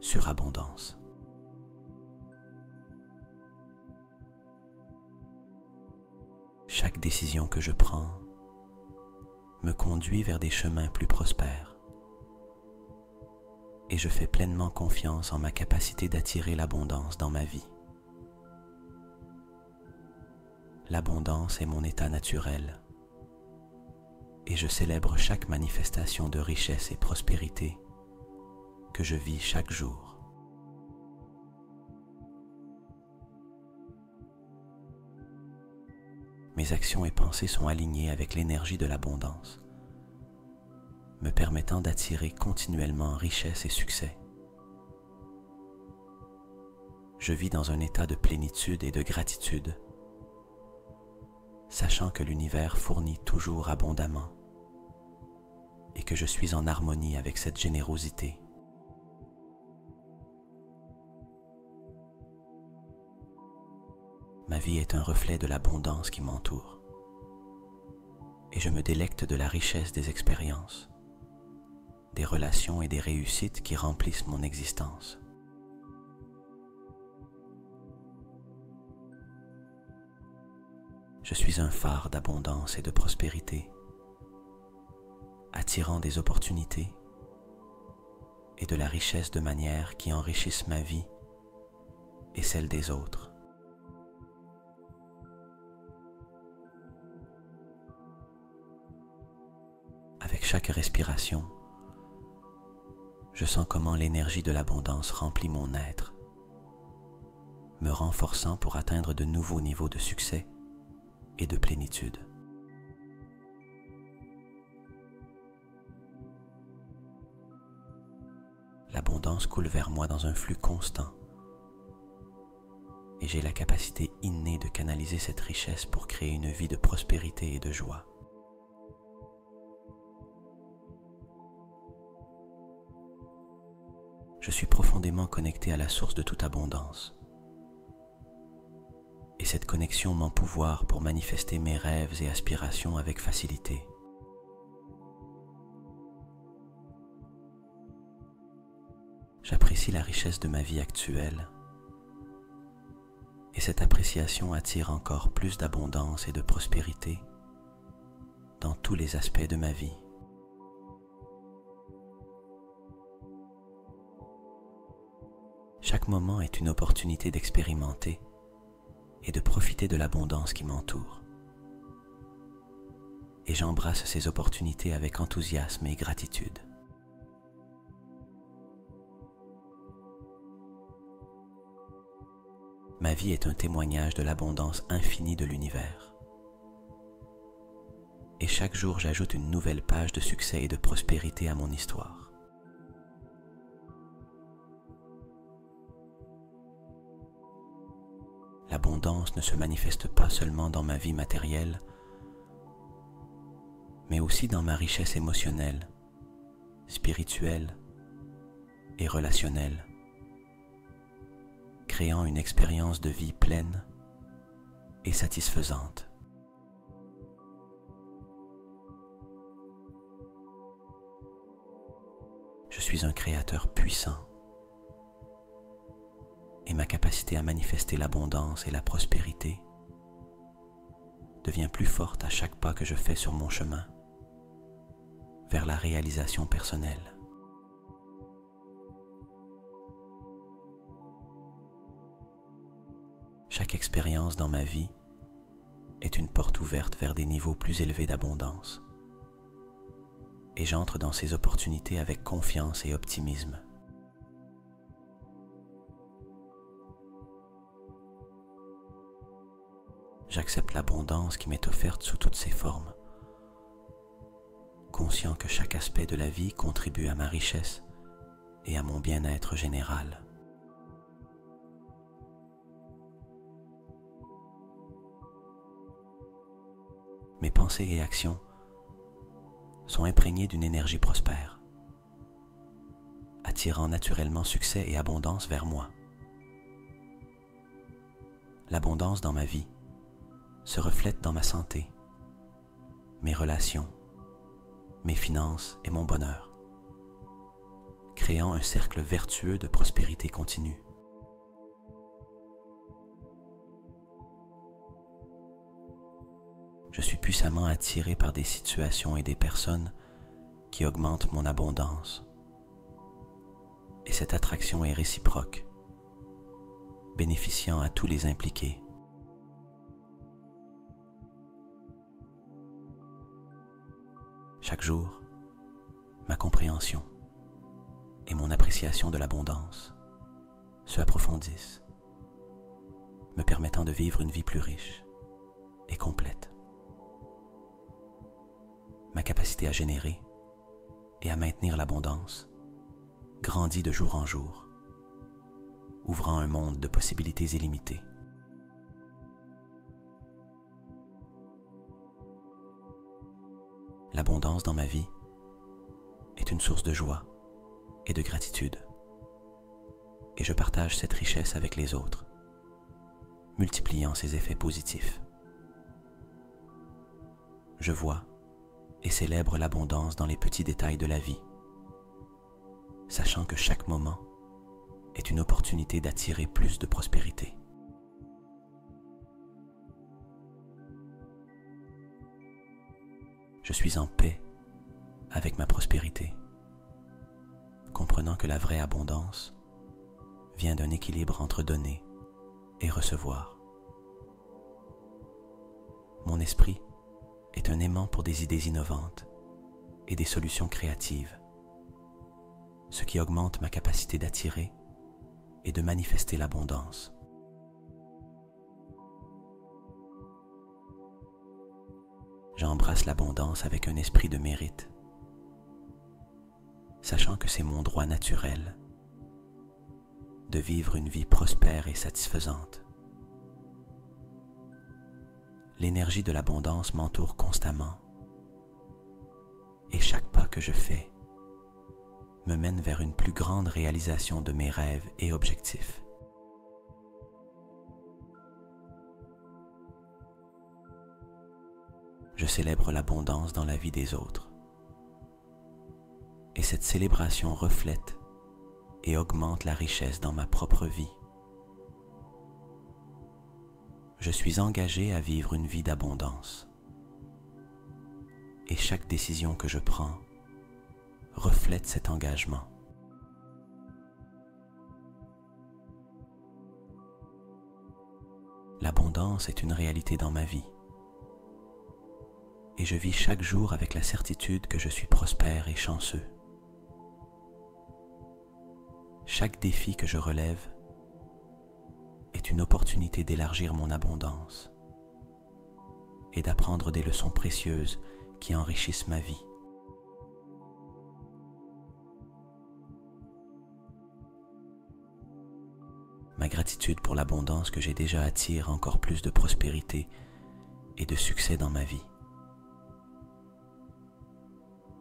sur abondance. Chaque décision que je prends me conduit vers des chemins plus prospères, et je fais pleinement confiance en ma capacité d'attirer l'abondance dans ma vie. L'abondance est mon état naturel, et je célèbre chaque manifestation de richesse et prospérité que je vis chaque jour. Mes actions et pensées sont alignées avec l'énergie de l'abondance, me permettant d'attirer continuellement richesse et succès. Je vis dans un état de plénitude et de gratitude, sachant que l'univers fournit toujours abondamment et que je suis en harmonie avec cette Ma vie est un reflet de l'abondance qui m'entoure et je me délecte de la richesse des expériences, des relations et des réussites qui remplissent mon existence. Je suis un phare d'abondance et de prospérité, attirant des opportunités et de la richesse de manière qui enrichissent ma vie et celle des autres. Avec chaque respiration, je sens comment l'énergie de l'abondance remplit mon être, me renforçant pour atteindre de nouveaux niveaux de succès et de plénitude. L'abondance coule vers moi dans un flux constant et j'ai la capacité innée de canaliser cette richesse pour créer une vie de prospérité et de joie. Je suis profondément connecté à la source de toute abondance. Et cette connexion m'empouvoire pour manifester mes rêves et aspirations avec facilité. J'apprécie la richesse de ma vie actuelle et cette appréciation attire encore plus d'abondance et de prospérité dans tous les aspects de ma vie. Chaque moment est une opportunité d'expérimenter et de profiter de l'abondance qui m'entoure. Et j'embrasse ces opportunités avec enthousiasme et gratitude. Ma vie est un témoignage de l'abondance infinie de l'univers. Et chaque jour, j'ajoute une nouvelle page de succès et de prospérité à mon histoire. L'abondance ne se manifeste pas seulement dans ma vie matérielle, mais aussi dans ma richesse émotionnelle, spirituelle et relationnelle, créant une expérience de vie pleine et satisfaisante. Je suis un créateur puissant et ma capacité à manifester l'abondance et la prospérité devient plus forte à chaque pas que je fais sur mon chemin vers la réalisation personnelle. Chaque expérience dans ma vie est une porte ouverte vers des niveaux plus élevés d'abondance et j'entre dans ces opportunités avec confiance et optimisme. J'accepte l'abondance qui m'est offerte sous toutes ses formes, conscient que chaque aspect de la vie contribue à ma richesse et à mon bien-être général. Mes pensées et actions sont imprégnées d'une énergie prospère, attirant naturellement succès et abondance vers moi. L'abondance dans ma vie se reflète dans ma santé, mes relations, mes finances et mon bonheur, créant un cercle vertueux de prospérité continue. Je suis puissamment attiré par des situations et des personnes qui augmentent mon abondance. Et cette attraction est réciproque, bénéficiant à tous les impliqués. Chaque jour, ma compréhension et mon appréciation de l'abondance se approfondissent, me permettant de vivre une vie plus riche et complète. Ma capacité à générer et à maintenir l'abondance grandit de jour en jour, ouvrant un monde de possibilités illimitées. L'abondance dans ma vie est une source de joie et de gratitude, et je partage cette richesse avec les autres, multipliant ses effets positifs. Je vois et célèbre l'abondance dans les petits détails de la vie, sachant que chaque moment est une opportunité d'attirer plus de prospérité. Je suis en paix avec ma prospérité, comprenant que la vraie abondance vient d'un équilibre entre donner et recevoir. Mon esprit est un aimant pour des idées innovantes et des solutions créatives, ce qui augmente ma capacité d'attirer et de manifester l'abondance. J'embrasse l'abondance avec un esprit de mérite, sachant que c'est mon droit naturel de vivre une vie prospère et satisfaisante. L'énergie de l'abondance m'entoure constamment et chaque pas que je fais me mène vers une plus grande réalisation de mes rêves et objectifs. Je célèbre l'abondance dans la vie des autres. Et cette célébration reflète et augmente la richesse dans ma propre vie. Je suis engagé à vivre une vie d'abondance. Et chaque décision que je prends reflète cet engagement. L'abondance est une réalité dans ma vie. Et je vis chaque jour avec la certitude que je suis prospère et chanceux. Chaque défi que je relève est une opportunité d'élargir mon abondance et d'apprendre des leçons précieuses qui enrichissent ma vie. Ma gratitude pour l'abondance que j'ai déjà attire encore plus de prospérité et de succès dans ma vie.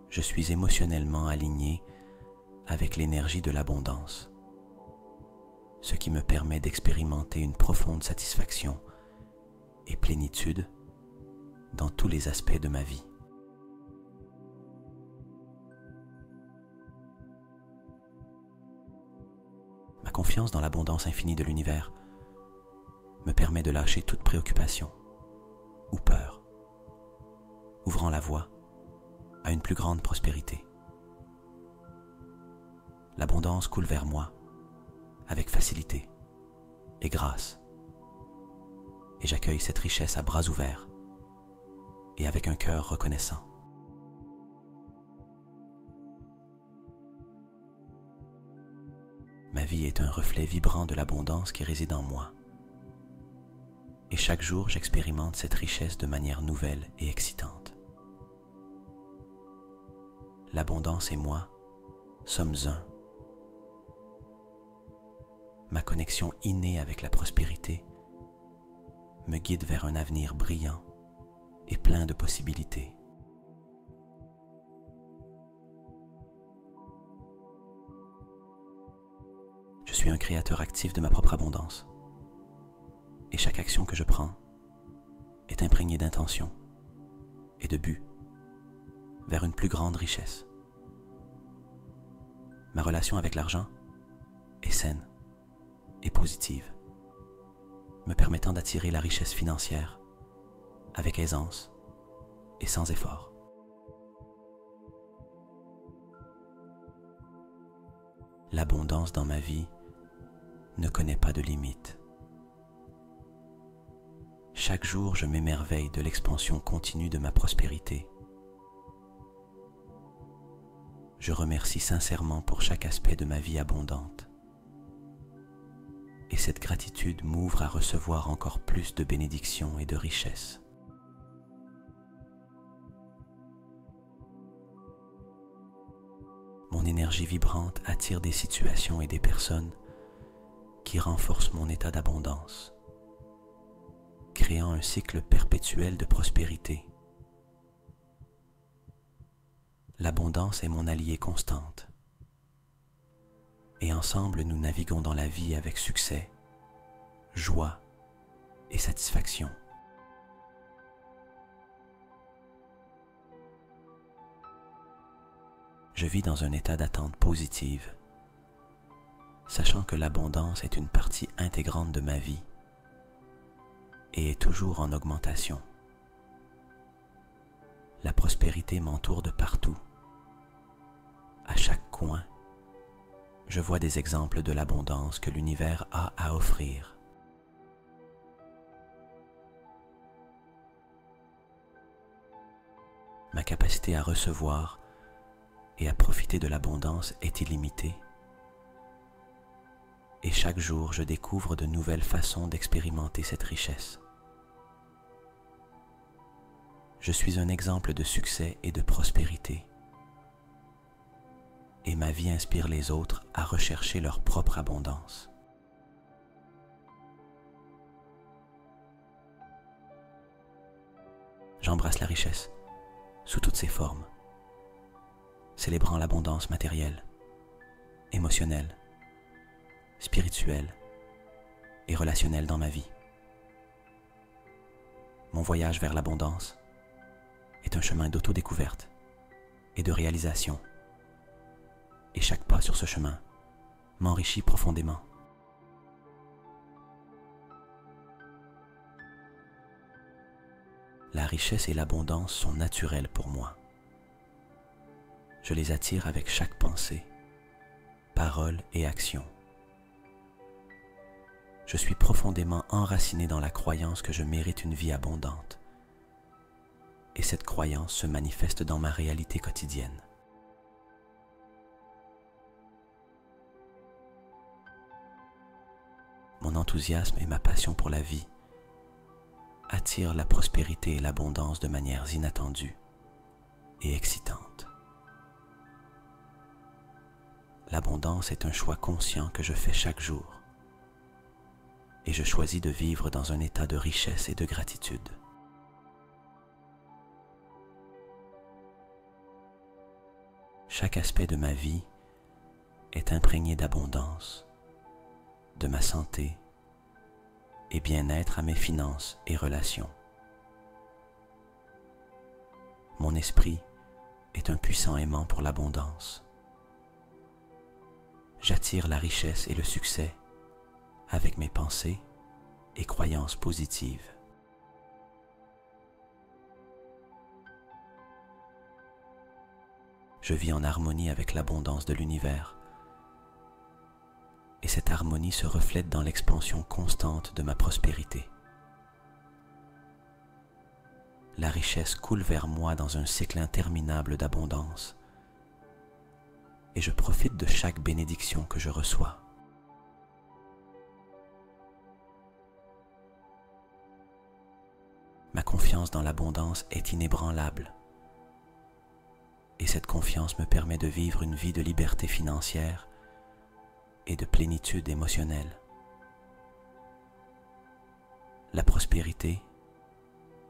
Je suis émotionnellement aligné avec l'énergie de l'abondance, ce qui me permet d'expérimenter une profonde satisfaction et plénitude dans tous les aspects de ma vie. Ma confiance dans l'abondance infinie de l'univers me permet de lâcher toute préoccupation ou peur, ouvrant la voie à une plus grande prospérité. L'abondance coule vers moi avec facilité et grâce, et j'accueille cette richesse à bras ouverts et avec un cœur reconnaissant. Ma vie est un reflet vibrant de l'abondance qui réside en moi, et chaque jour j'expérimente cette richesse de manière nouvelle et excitante. L'abondance et moi sommes un. Ma connexion innée avec la prospérité me guide vers un avenir brillant et plein de possibilités. Je suis un créateur actif de ma propre abondance, et chaque action que je prends est imprégnée d'intention et de but vers une plus grande richesse. Ma relation avec l'argent est saine et positive, me permettant d'attirer la richesse financière avec aisance et sans effort. L'abondance dans ma vie ne connaît pas de limite. Chaque jour, je m'émerveille de l'expansion continue de ma prospérité. Je remercie sincèrement pour chaque aspect de ma vie abondante. Et cette gratitude m'ouvre à recevoir encore plus de bénédictions et de richesses. Mon énergie vibrante attire des situations et des personnes qui renforcent mon état d'abondance, créant un cycle perpétuel de prospérité. L'abondance est mon alliée constante, et ensemble nous naviguons dans la vie avec succès, joie et satisfaction. Je vis dans un état d'attente positive, sachant que l'abondance est une partie intégrante de ma vie et est toujours en augmentation. La prospérité m'entoure de partout. À chaque coin, je vois des exemples de l'abondance que l'univers a à offrir. Ma capacité à recevoir et à profiter de l'abondance est illimitée. Et chaque jour, je découvre de nouvelles façons d'expérimenter cette richesse. Je suis un exemple de succès et de prospérité. Et ma vie inspire les autres à rechercher leur propre abondance. J'embrasse la richesse sous toutes ses formes, célébrant l'abondance matérielle, émotionnelle, spirituelle et relationnelle dans ma vie. Mon voyage vers l'abondance est un chemin d'autodécouverte et de réalisation. Et chaque pas sur ce chemin m'enrichit profondément. La richesse et l'abondance sont naturelles pour moi. Je les attire avec chaque pensée, parole et action. Je suis profondément enraciné dans la croyance que je mérite une vie abondante. Et cette croyance se manifeste dans ma réalité quotidienne. Mon enthousiasme et ma passion pour la vie attirent la prospérité et l'abondance de manières inattendues et excitantes. L'abondance est un choix conscient que je fais chaque jour et je choisis de vivre dans un état de richesse et de gratitude. Chaque aspect de ma vie est imprégné d'abondance, de ma santé et bien-être à mes finances et relations. Mon esprit est un puissant aimant pour l'abondance. J'attire la richesse et le succès avec mes pensées et croyances positives. Je vis en harmonie avec l'abondance de l'univers. Et cette harmonie se reflète dans l'expansion constante de ma prospérité. La richesse coule vers moi dans un cycle interminable d'abondance, et je profite de chaque bénédiction que je reçois. Ma confiance dans l'abondance est inébranlable, et cette confiance me permet de vivre une vie de liberté financière et de plénitude émotionnelle. La prospérité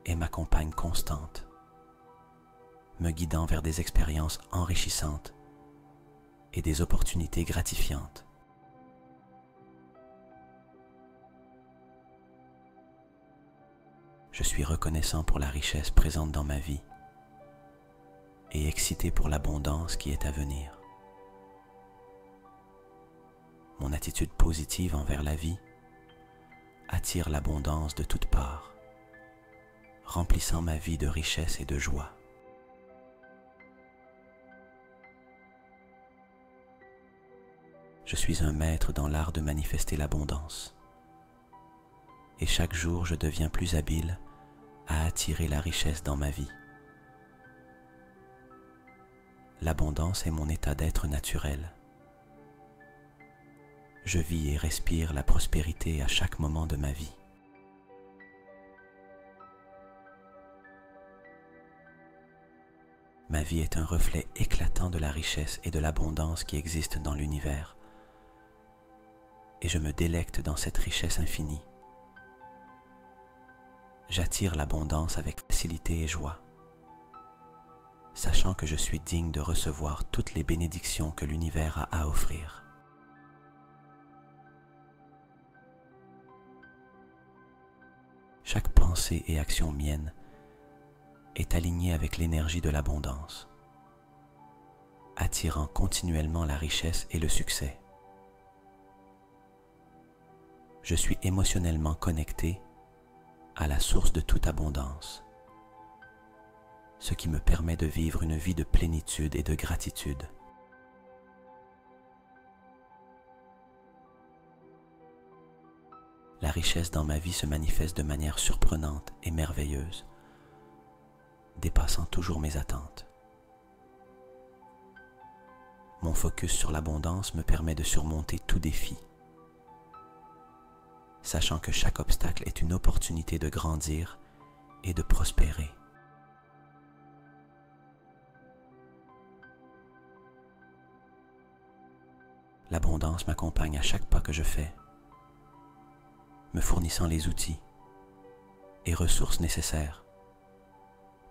est ma compagne constante, me guidant vers des expériences enrichissantes et des opportunités gratifiantes. Je suis reconnaissant pour la richesse présente dans ma vie et excité pour l'abondance qui est à venir. Mon attitude positive envers la vie attire l'abondance de toutes parts, remplissant ma vie de richesse et de joie. Je suis un maître dans l'art de manifester l'abondance, et chaque jour je deviens plus habile à attirer la richesse dans ma vie. L'abondance est mon état d'être naturel. Je vis et respire la prospérité à chaque moment de ma vie. Ma vie est un reflet éclatant de la richesse et de l'abondance qui existent dans l'univers, et je me délecte dans cette richesse infinie. J'attire l'abondance avec facilité et joie, sachant que je suis digne de recevoir toutes les bénédictions que l'univers a à offrir. pensée et action mienne est alignée avec l'énergie de l'abondance, attirant continuellement la richesse et le succès. Je suis émotionnellement connecté à la source de toute abondance, ce qui me permet de vivre une vie de plénitude et de gratitude. La richesse dans ma vie se manifeste de manière surprenante et merveilleuse, dépassant toujours mes attentes. Mon focus sur l'abondance me permet de surmonter tout défi, sachant que chaque obstacle est une opportunité de grandir et de prospérer. L'abondance m'accompagne à chaque pas que je fais, me fournissant les outils et ressources nécessaires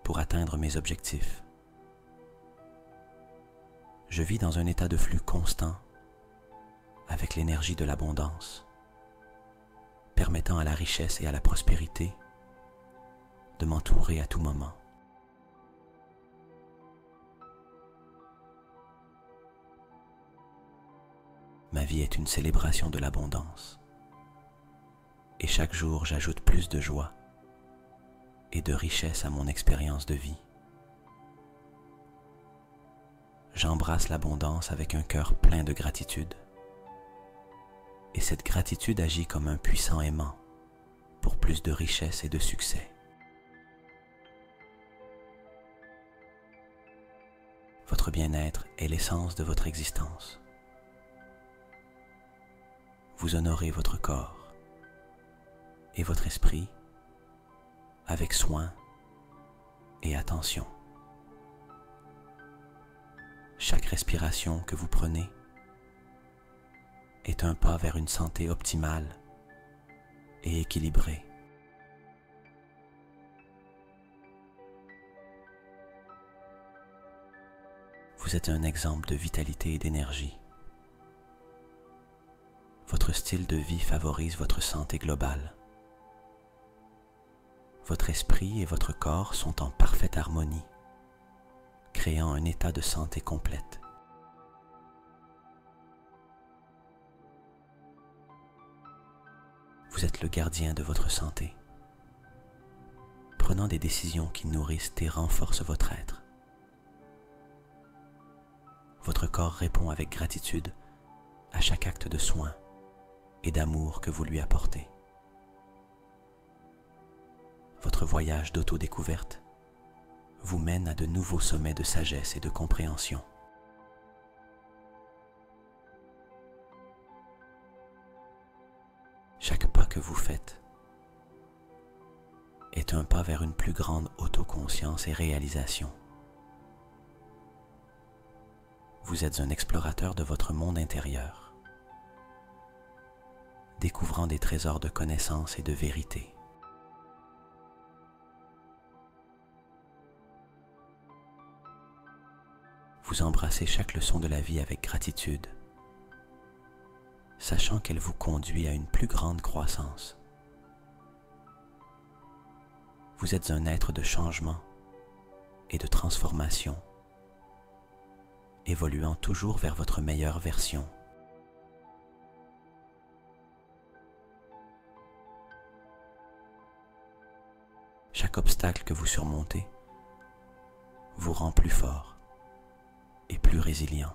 pour atteindre mes objectifs. Je vis dans un état de flux constant avec l'énergie de l'abondance, permettant à la richesse et à la prospérité de m'entourer à tout moment. Ma vie est une célébration de l'abondance. Et chaque jour, j'ajoute plus de joie et de richesse à mon expérience de vie. J'embrasse l'abondance avec un cœur plein de gratitude. Et cette gratitude agit comme un puissant aimant pour plus de richesse et de succès. Votre bien-être est l'essence de votre existence. Vous honorez votre corps et votre esprit avec soin et attention. Chaque respiration que vous prenez est un pas vers une santé optimale et équilibrée. Vous êtes un exemple de vitalité et d'énergie. Votre style de vie favorise votre santé globale. Votre esprit et votre corps sont en parfaite harmonie, créant un état de santé complète. Vous êtes le gardien de votre santé, prenant des décisions qui nourrissent et renforcent votre être. Votre corps répond avec gratitude à chaque acte de soin et d'amour que vous lui apportez. Votre voyage d'autodécouverte vous mène à de nouveaux sommets de sagesse et de compréhension. Chaque pas que vous faites est un pas vers une plus grande autoconscience et réalisation. Vous êtes un explorateur de votre monde intérieur, découvrant des trésors de connaissances et de vérité. Vous embrassez chaque leçon de la vie avec gratitude, sachant qu'elle vous conduit à une plus grande croissance. Vous êtes un être de changement et de transformation, évoluant toujours vers votre meilleure version. Chaque obstacle que vous surmontez vous rend plus fort et plus résilient.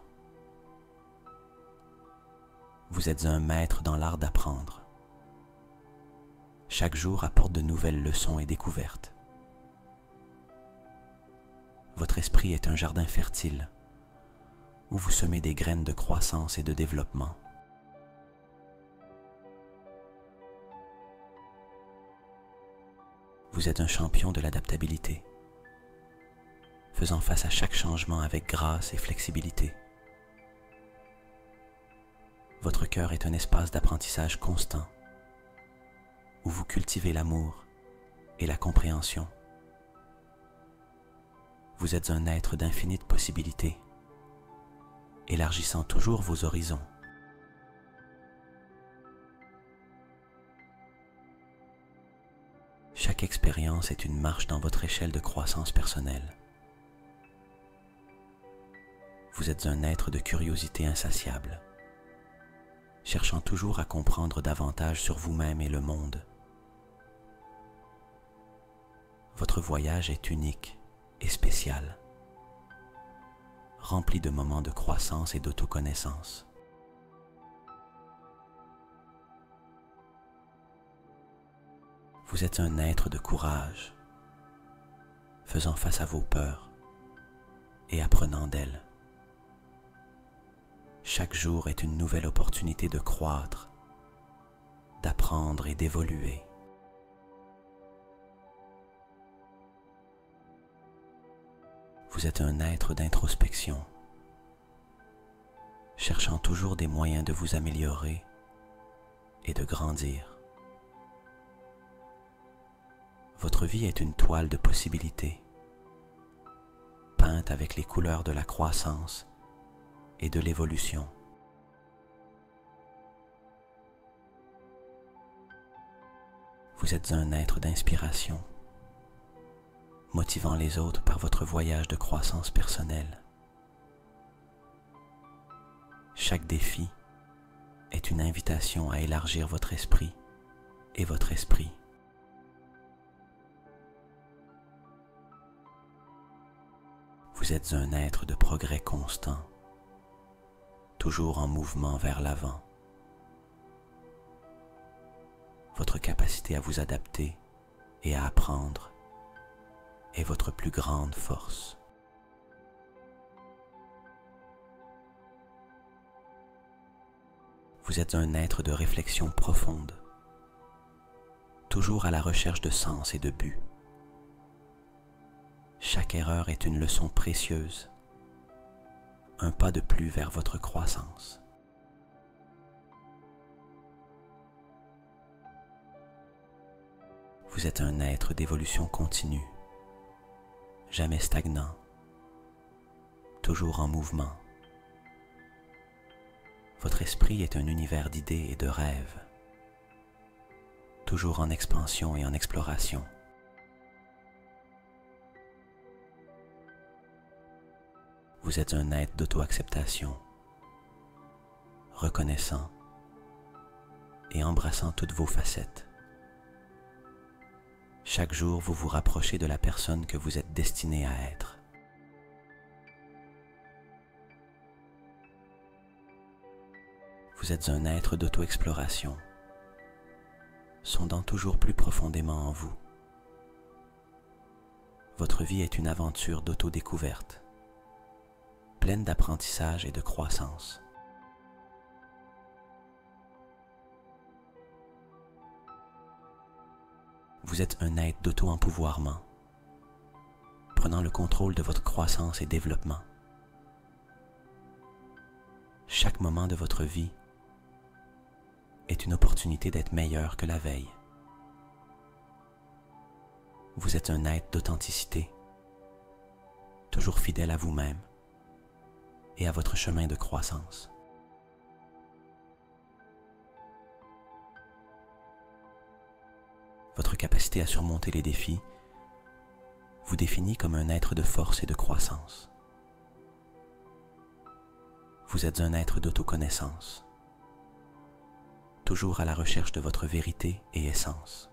Vous êtes un maître dans l'art d'apprendre. Chaque jour apporte de nouvelles leçons et découvertes. Votre esprit est un jardin fertile où vous semez des graines de croissance et de développement. Vous êtes un champion de l'adaptabilité, faisant face à chaque changement avec grâce et flexibilité. Votre cœur est un espace d'apprentissage constant, où vous cultivez l'amour et la compréhension. Vous êtes un être d'infinies possibilités, élargissant toujours vos horizons. Chaque Chaque expérience est une marche dans votre échelle de croissance personnelle. Vous êtes un être de curiosité insatiable, cherchant toujours à comprendre davantage sur vous-même et le monde. Votre voyage est unique et spécial, rempli de moments de croissance et d'autoconnaissance. Vous êtes un être de courage, faisant face à vos peurs et apprenant d'elles. Chaque jour est une nouvelle opportunité de croître, d'apprendre et d'évoluer. Vous êtes un être d'introspection, cherchant toujours des moyens de vous améliorer et de grandir. Votre vie est une toile de possibilités, peinte avec les couleurs de la croissance et de l'évolution. Vous êtes un être d'inspiration, motivant les autres par votre voyage de croissance personnelle. Chaque défi est une invitation à élargir votre esprit et votre esprit. Vous êtes un être de progrès constant, toujours en mouvement vers l'avant. Votre capacité à vous adapter et à apprendre est votre plus grande force. Vous êtes un être de réflexion profonde, toujours à la recherche de sens et de but. Chaque erreur est une leçon précieuse, un pas de plus vers votre croissance. Vous êtes un être d'évolution continue, jamais stagnant, toujours en mouvement. Votre esprit est un univers d'idées et de rêves, toujours en expansion et en exploration. Vous êtes un être d'auto-acceptation, reconnaissant et embrassant toutes vos facettes. Chaque jour, vous vous rapprochez de la personne que vous êtes destiné à être. Vous êtes un être d'auto-exploration, sondant toujours plus profondément en vous. Votre vie est une aventure d'auto-découverte, pleine d'apprentissage et de croissance. Vous êtes un être d'auto-empouvoirment, prenant le contrôle de votre croissance et développement. Chaque moment de votre vie est une opportunité d'être meilleur que la veille. Vous êtes un être d'authenticité, toujours fidèle à vous-même et à votre chemin de croissance. Votre capacité à surmonter les défis vous définit comme un être de force et de croissance. Vous êtes un être d'autoconnaissance, toujours à la recherche de votre vérité et essence.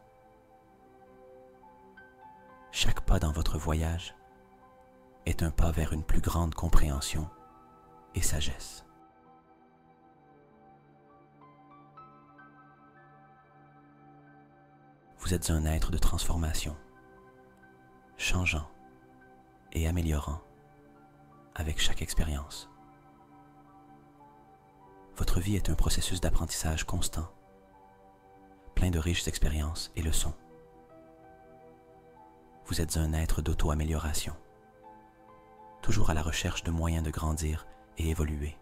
Chaque pas dans votre voyage est un pas vers une plus grande compréhension et sagesse. Vous êtes un être de transformation, changeant et améliorant avec chaque expérience. Votre vie est un processus d'apprentissage constant, plein de riches expériences et leçons. Vous êtes un être d'auto-amélioration, toujours à la recherche de moyens de grandir et évoluer.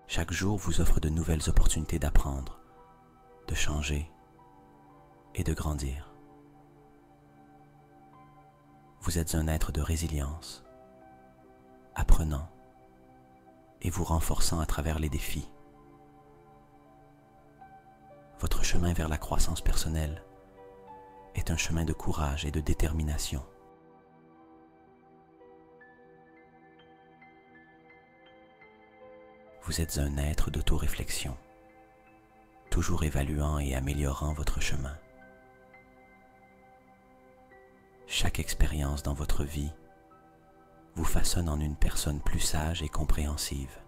Chaque jour vous offre de nouvelles opportunités d'apprendre, de changer et de grandir. Vous êtes un être de résilience, apprenant et vous renforçant à travers les défis. Votre chemin vers la croissance personnelle est un chemin de courage et de détermination. Vous êtes un être d'autoréflexion, toujours évaluant et améliorant votre chemin. Chaque expérience dans votre vie vous façonne en une personne plus sage et compréhensive.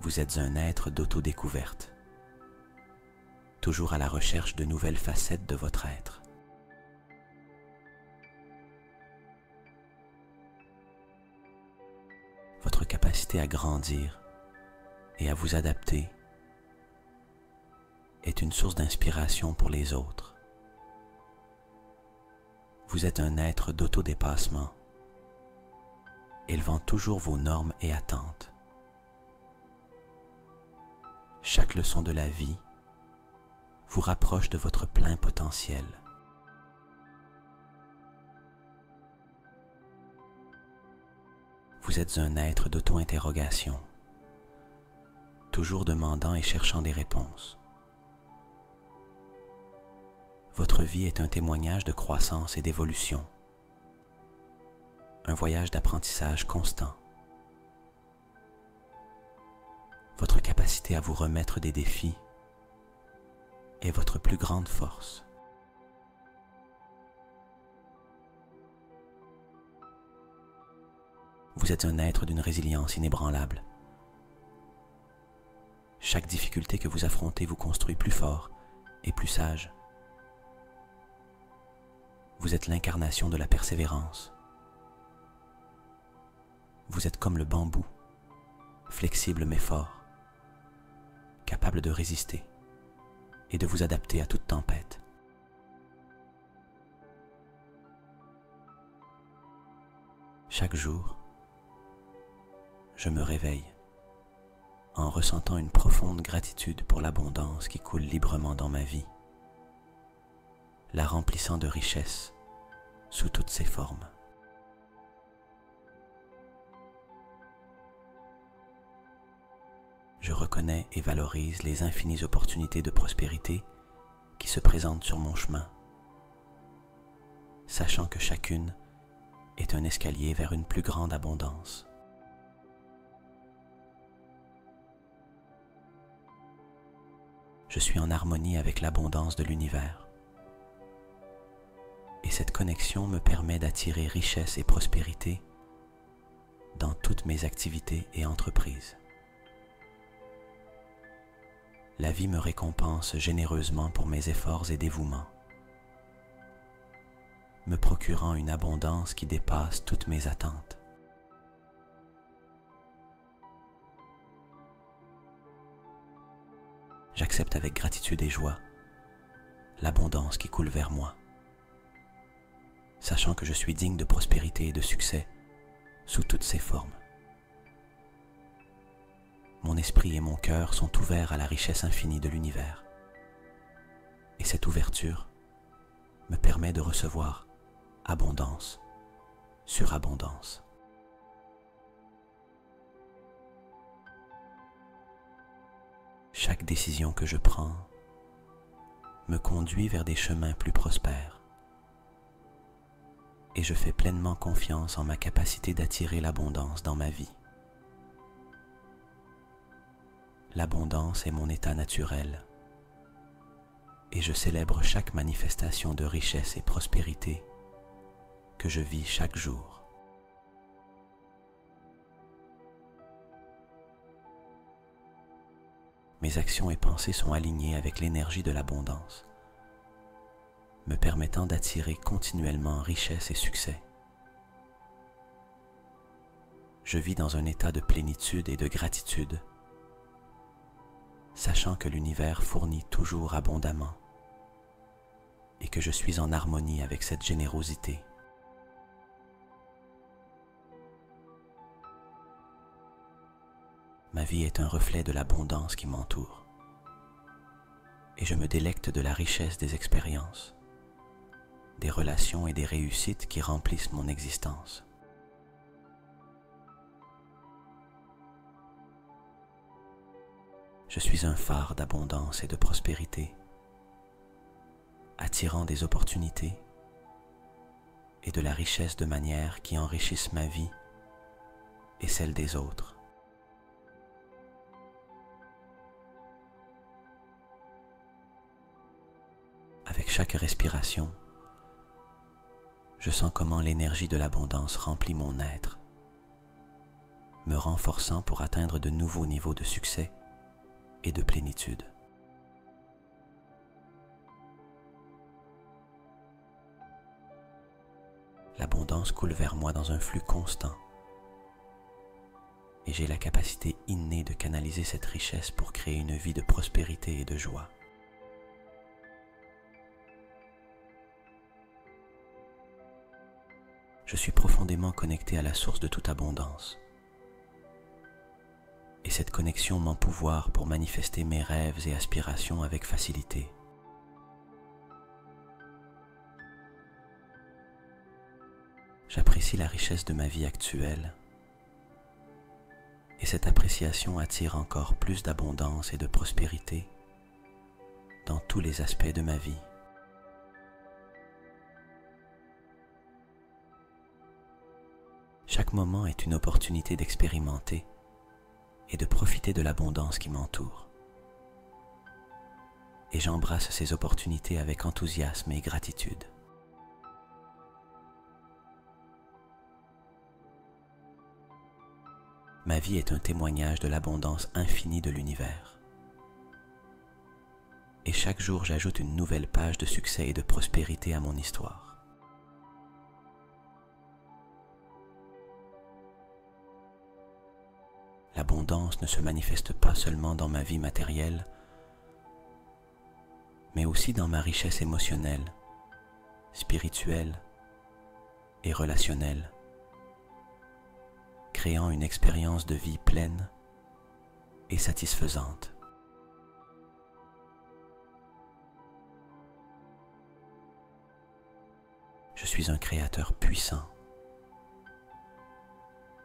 Vous êtes un être d'autodécouverte, toujours à la recherche de nouvelles facettes de votre être. Votre capacité à grandir et à vous adapter est une source d'inspiration pour les autres. Vous êtes un être d'autodépassement, élevant toujours vos normes et attentes. Chaque leçon de la vie vous rapproche de votre plein potentiel. Vous êtes un être d'auto-interrogation, toujours demandant et cherchant des réponses. Votre vie est un témoignage de croissance et d'évolution, un voyage d'apprentissage constant. Votre capacité à vous remettre des défis est votre plus grande force. Vous êtes un être d'une résilience inébranlable. Chaque difficulté que vous affrontez vous construit plus fort et plus sage. Vous êtes l'incarnation de la persévérance. Vous êtes comme le bambou, flexible mais fort, capable de résister et de vous adapter à toute tempête. Chaque jour, je me réveille en ressentant une profonde gratitude pour l'abondance qui coule librement dans ma vie, la remplissant de richesses sous toutes ses formes. Je reconnais et valorise les infinies opportunités de prospérité qui se présentent sur mon chemin, sachant que chacune est un escalier vers une plus grande abondance. Je suis en harmonie avec l'abondance de l'univers. Et cette connexion me permet d'attirer richesse et prospérité dans toutes mes activités et entreprises. La vie me récompense généreusement pour mes efforts et dévouements, me procurant une abondance qui dépasse toutes mes attentes. J'accepte avec gratitude et joie l'abondance qui coule vers moi, sachant que je suis digne de prospérité et de succès sous toutes ses formes. Mon esprit et mon cœur sont ouverts à la richesse infinie de l'univers, et cette ouverture me permet de recevoir abondance sur abondance. Chaque décision que je prends me conduit vers des chemins plus prospères, et je fais pleinement confiance en ma capacité d'attirer l'abondance dans ma vie. L'abondance est mon état naturel, et je célèbre chaque manifestation de richesse et prospérité que je vis chaque jour. Mes actions et pensées sont alignées avec l'énergie de l'abondance, me permettant d'attirer continuellement richesse et succès. Je vis dans un état de plénitude et de gratitude, sachant que l'univers fournit toujours abondamment et que je suis en harmonie avec cette générosité. Ma vie est un reflet de l'abondance qui m'entoure, et je me délecte de la richesse des expériences, des relations et des réussites qui remplissent mon existence. Je suis un phare d'abondance et de prospérité, attirant des opportunités et de la richesse de manière qui enrichissent ma vie et celle des autres. Avec chaque respiration, je sens comment l'énergie de l'abondance remplit mon être, me renforçant pour atteindre de nouveaux niveaux de succès et de plénitude. L'abondance coule vers moi dans un flux constant et j'ai la capacité innée de canaliser cette richesse pour créer une vie de prospérité et de joie. Je suis profondément connecté à la source de toute abondance. Et cette connexion m'empouvoire pour manifester mes rêves et aspirations avec facilité. J'apprécie la richesse de ma vie actuelle et cette appréciation attire encore plus d'abondance et de prospérité dans tous les aspects de ma vie. Chaque moment est une opportunité d'expérimenter et de profiter de l'abondance qui m'entoure. Et j'embrasse ces opportunités avec enthousiasme et gratitude. Ma vie est un témoignage de l'abondance infinie de l'univers. Et chaque jour, j'ajoute une nouvelle page de succès et de prospérité à mon histoire. L'abondance ne se manifeste pas seulement dans ma vie matérielle, mais aussi dans ma richesse émotionnelle, spirituelle et relationnelle, créant une expérience de vie pleine et satisfaisante. Je suis un créateur puissant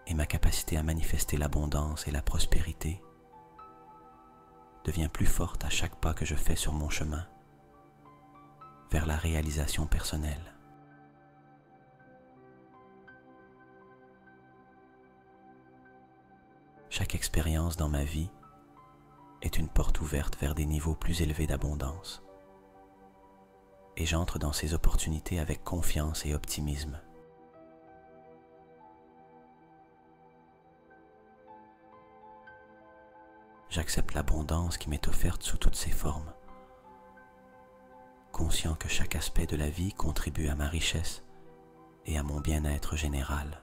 et ma capacité à manifester l'abondance et la prospérité devient plus forte à chaque pas que je fais sur mon chemin vers la réalisation personnelle. Chaque expérience dans ma vie est une porte ouverte vers des niveaux plus élevés d'abondance et j'entre dans ces opportunités avec confiance et optimisme. J'accepte l'abondance qui m'est offerte sous toutes ses formes, conscient que chaque aspect de la vie contribue à ma richesse et à mon bien-être général.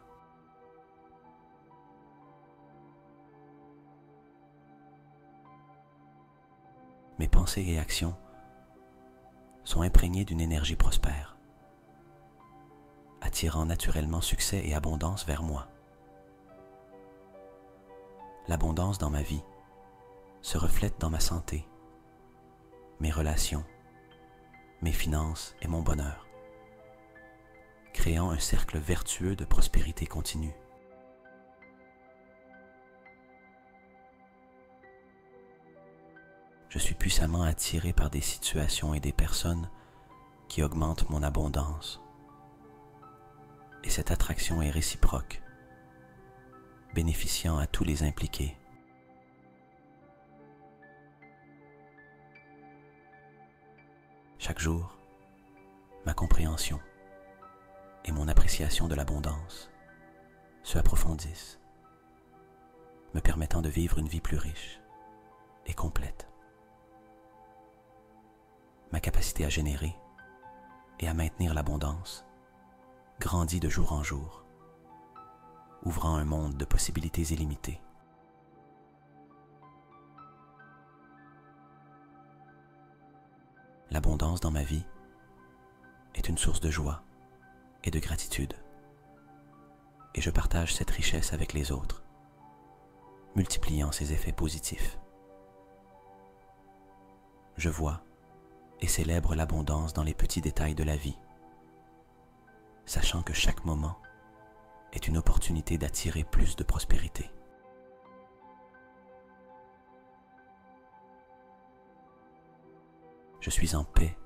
Mes pensées et actions sont imprégnées d'une énergie prospère, attirant naturellement succès et abondance vers moi. L'abondance dans ma vie se reflète dans ma santé, mes relations, mes finances et mon bonheur, créant un cercle vertueux de prospérité continue. Je suis puissamment attiré par des situations et des personnes qui augmentent mon abondance. Et cette attraction est réciproque, bénéficiant à tous les impliqués. Chaque jour, ma compréhension et mon appréciation de l'abondance se approfondissent, me permettant de vivre une vie plus riche et complète. Ma capacité à générer et à maintenir l'abondance grandit de jour en jour, ouvrant un monde de possibilités illimitées. L'abondance dans ma vie est une source de joie et de gratitude, et je partage cette richesse avec les autres, multipliant ses effets positifs. Je vois et célèbre l'abondance dans les petits détails de la vie, sachant que chaque moment est une opportunité d'attirer plus de prospérité. Je suis en paix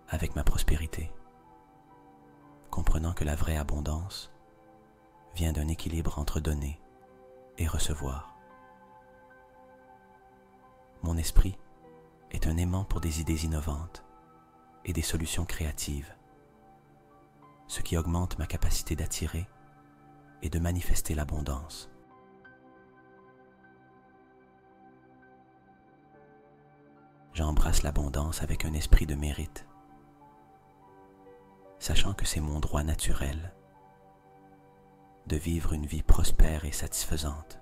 avec ma prospérité, comprenant que la vraie abondance vient d'un équilibre entre donner et recevoir. Mon esprit est un aimant pour des idées innovantes et des solutions créatives, ce qui augmente ma capacité d'attirer et de manifester l'abondance. J'embrasse l'abondance avec un esprit de mérite, sachant que c'est mon droit naturel de vivre une vie prospère et satisfaisante.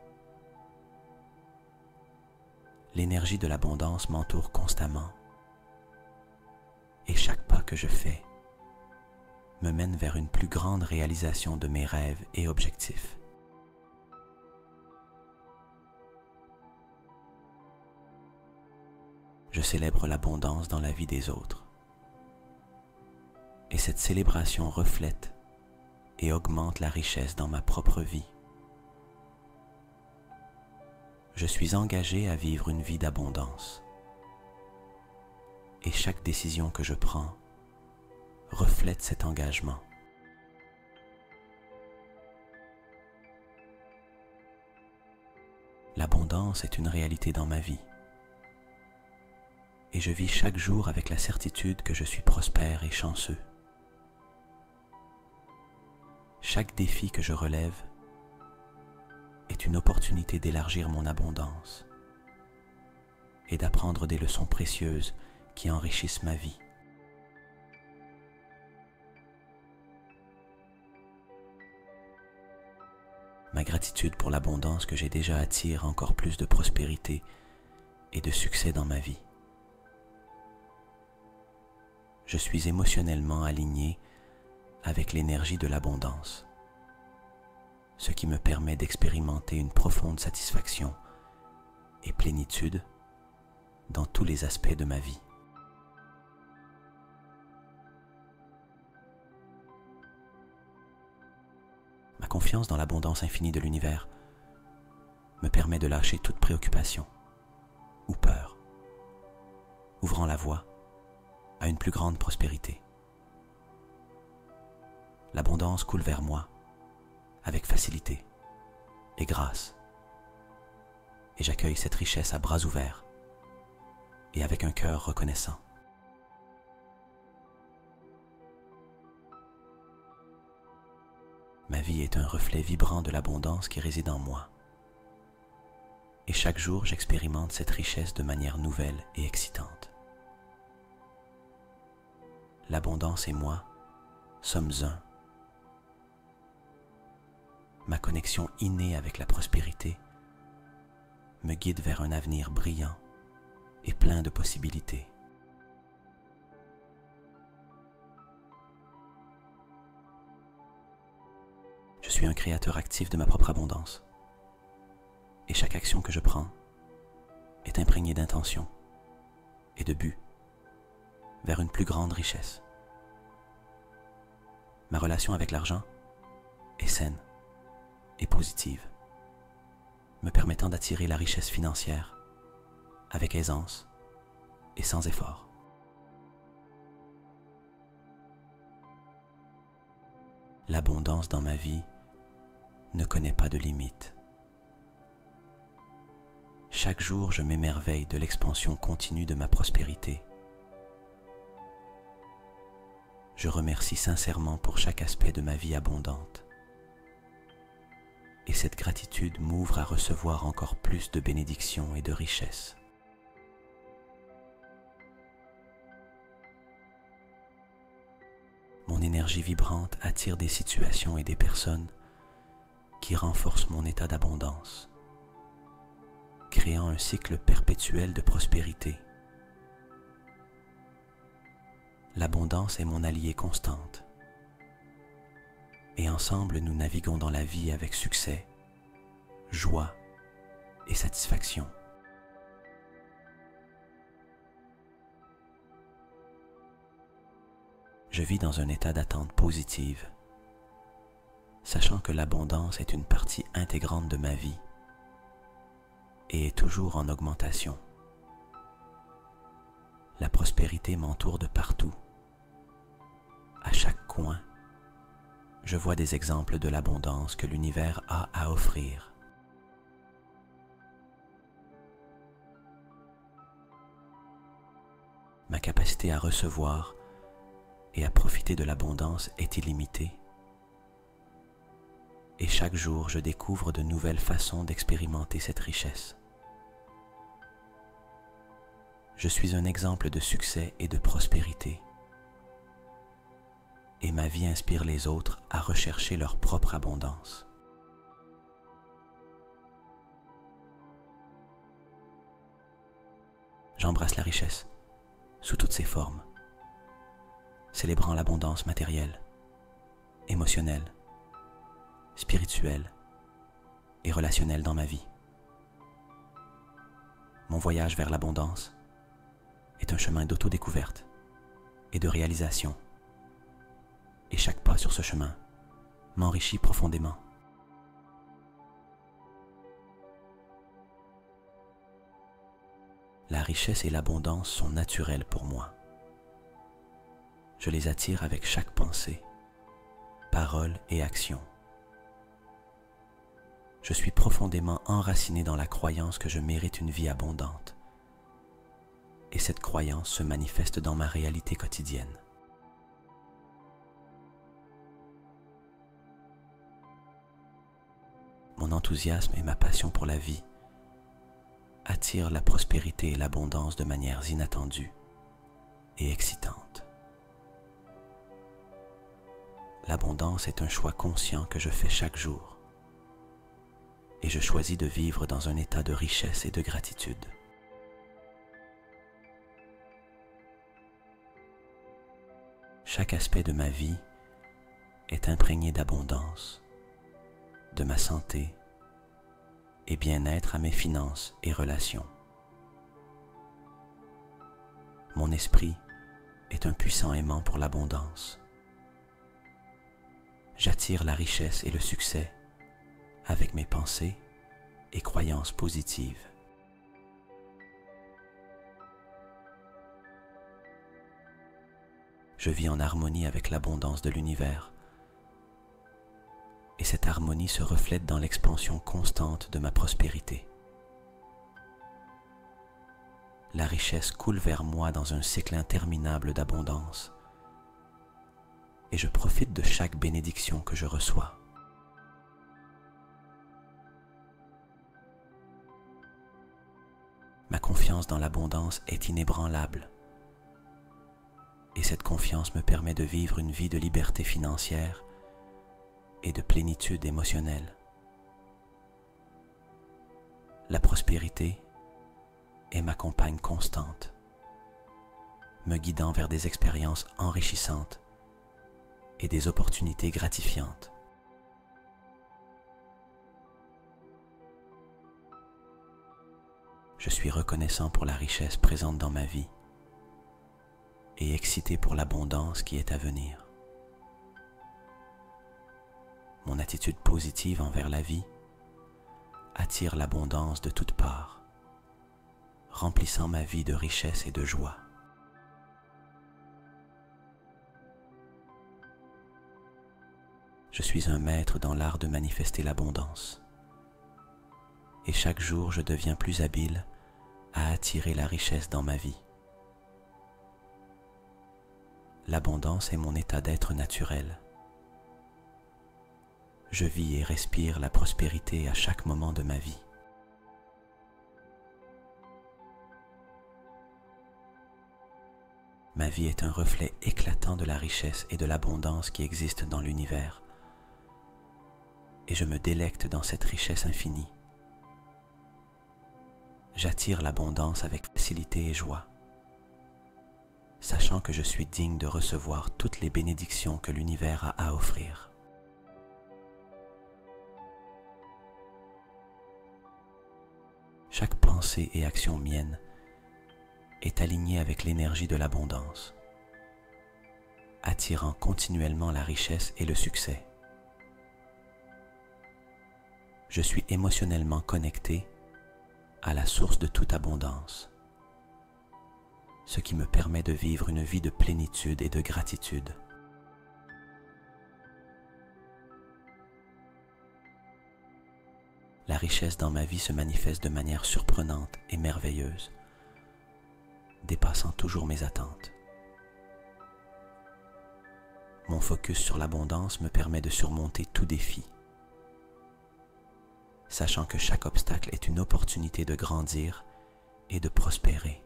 L'énergie de l'abondance m'entoure constamment et chaque pas que je fais me mène vers une plus grande réalisation de mes rêves et objectifs. Je célèbre l'abondance dans la vie des autres. Et cette célébration reflète et augmente la richesse dans ma propre vie. Je suis engagé à vivre une vie d'abondance. Et chaque décision que je prends reflète cet engagement. L'abondance est une réalité dans ma vie. Et je vis chaque jour avec la certitude que je suis prospère et chanceux. Chaque défi que je relève est une opportunité d'élargir mon abondance et d'apprendre des leçons précieuses qui enrichissent ma vie. Ma gratitude pour l'abondance que j'ai déjà attire encore plus de prospérité et de succès dans ma vie. Je suis émotionnellement aligné avec l'énergie de l'abondance, ce qui me permet d'expérimenter une profonde satisfaction et plénitude dans tous les aspects de ma vie. Ma confiance dans l'abondance infinie de l'univers me permet de lâcher toute préoccupation ou peur, ouvrant la voie à une plus grande prospérité. L'abondance coule vers moi avec facilité et grâce, et j'accueille cette richesse à bras ouverts et avec un cœur reconnaissant. Ma vie est un reflet vibrant de l'abondance qui réside en moi, et chaque jour j'expérimente cette richesse de manière nouvelle et excitante. L'abondance et moi sommes un. Ma connexion innée avec la prospérité me guide vers un avenir brillant et plein de possibilités. Je suis un créateur actif de ma propre abondance, et chaque action que je prends est imprégnée d'intention et de but vers une plus grande richesse. Ma relation avec l'argent est saine et positive, me permettant d'attirer la richesse financière avec aisance et sans effort. L'abondance dans ma vie ne connaît pas de limite. Chaque jour, je m'émerveille de l'expansion continue de ma prospérité. Je remercie sincèrement pour chaque aspect de ma vie abondante. Et cette gratitude m'ouvre à recevoir encore plus de bénédictions et de richesses. Mon énergie vibrante attire des situations et des personnes qui renforcent mon état d'abondance, créant un cycle perpétuel de prospérité. L'abondance est mon alliée constante, et ensemble nous naviguons dans la vie avec succès, joie et satisfaction. Je vis dans un état d'attente positive, sachant que l'abondance est une partie intégrante de ma vie et est toujours en augmentation. La prospérité m'entoure de partout. À chaque coin, je vois des exemples de l'abondance que l'univers a à offrir. Ma capacité à recevoir et à profiter de l'abondance est illimitée. Et chaque jour, je découvre de nouvelles façons d'expérimenter cette richesse. Je suis un exemple de succès et de prospérité. Et ma vie inspire les autres à rechercher leur propre abondance. J'embrasse la richesse sous toutes ses formes, célébrant l'abondance matérielle, émotionnelle, spirituelle et relationnelle dans ma vie. Mon voyage vers l'abondance est un chemin d'autodécouverte et de réalisation. Et chaque pas sur ce chemin m'enrichit profondément. La richesse et l'abondance sont naturelles pour moi. Je les attire avec chaque pensée, parole et action. Je suis profondément enraciné dans la croyance que je mérite une vie abondante. Et cette croyance se manifeste dans ma réalité quotidienne. Mon enthousiasme et ma passion pour la vie attirent la prospérité et l'abondance de manières inattendues et excitantes. L'abondance est un choix conscient que je fais chaque jour et je choisis de vivre dans un état de richesse et de gratitude. Chaque aspect de ma vie est imprégné d'abondance, de ma santé et bien-être à mes finances et relations. Mon esprit est un puissant aimant pour l'abondance. J'attire la richesse et le succès avec mes pensées et croyances positives. Je vis en harmonie avec l'abondance de l'univers. Et cette harmonie se reflète dans l'expansion constante de ma prospérité. La richesse coule vers moi dans un cycle interminable d'abondance et je profite de chaque bénédiction que je reçois. Ma confiance dans l'abondance est inébranlable et cette confiance me permet de vivre une vie de liberté financière et de plénitude émotionnelle. La prospérité est ma compagne constante, me guidant vers des expériences enrichissantes et des opportunités gratifiantes. Je suis reconnaissant pour la richesse présente dans ma vie et excité pour l'abondance qui est à venir. Mon attitude positive envers la vie attire l'abondance de toutes parts, remplissant ma vie de richesse et de joie. Je suis un maître dans l'art de manifester l'abondance. Et chaque jour, je deviens plus habile à attirer la richesse dans ma vie. L'abondance est mon état d'être naturel. Je vis et respire la prospérité à chaque moment de ma vie. Ma vie est un reflet éclatant de la richesse et de l'abondance qui existent dans l'univers. Et je me délecte dans cette richesse infinie. J'attire l'abondance avec facilité et joie, sachant que je suis digne de recevoir toutes les bénédictions que l'univers a à offrir. Chaque pensée et action mienne est alignée avec l'énergie de l'abondance, attirant continuellement la richesse et le succès. Je suis émotionnellement connecté à la source de toute abondance. ce qui me permet de vivre une vie de plénitude et de gratitude. La richesse dans ma vie se manifeste de manière surprenante et merveilleuse, dépassant toujours mes attentes. Mon focus sur l'abondance me permet de surmonter tout défi, sachant que chaque obstacle est une opportunité de grandir et de prospérer.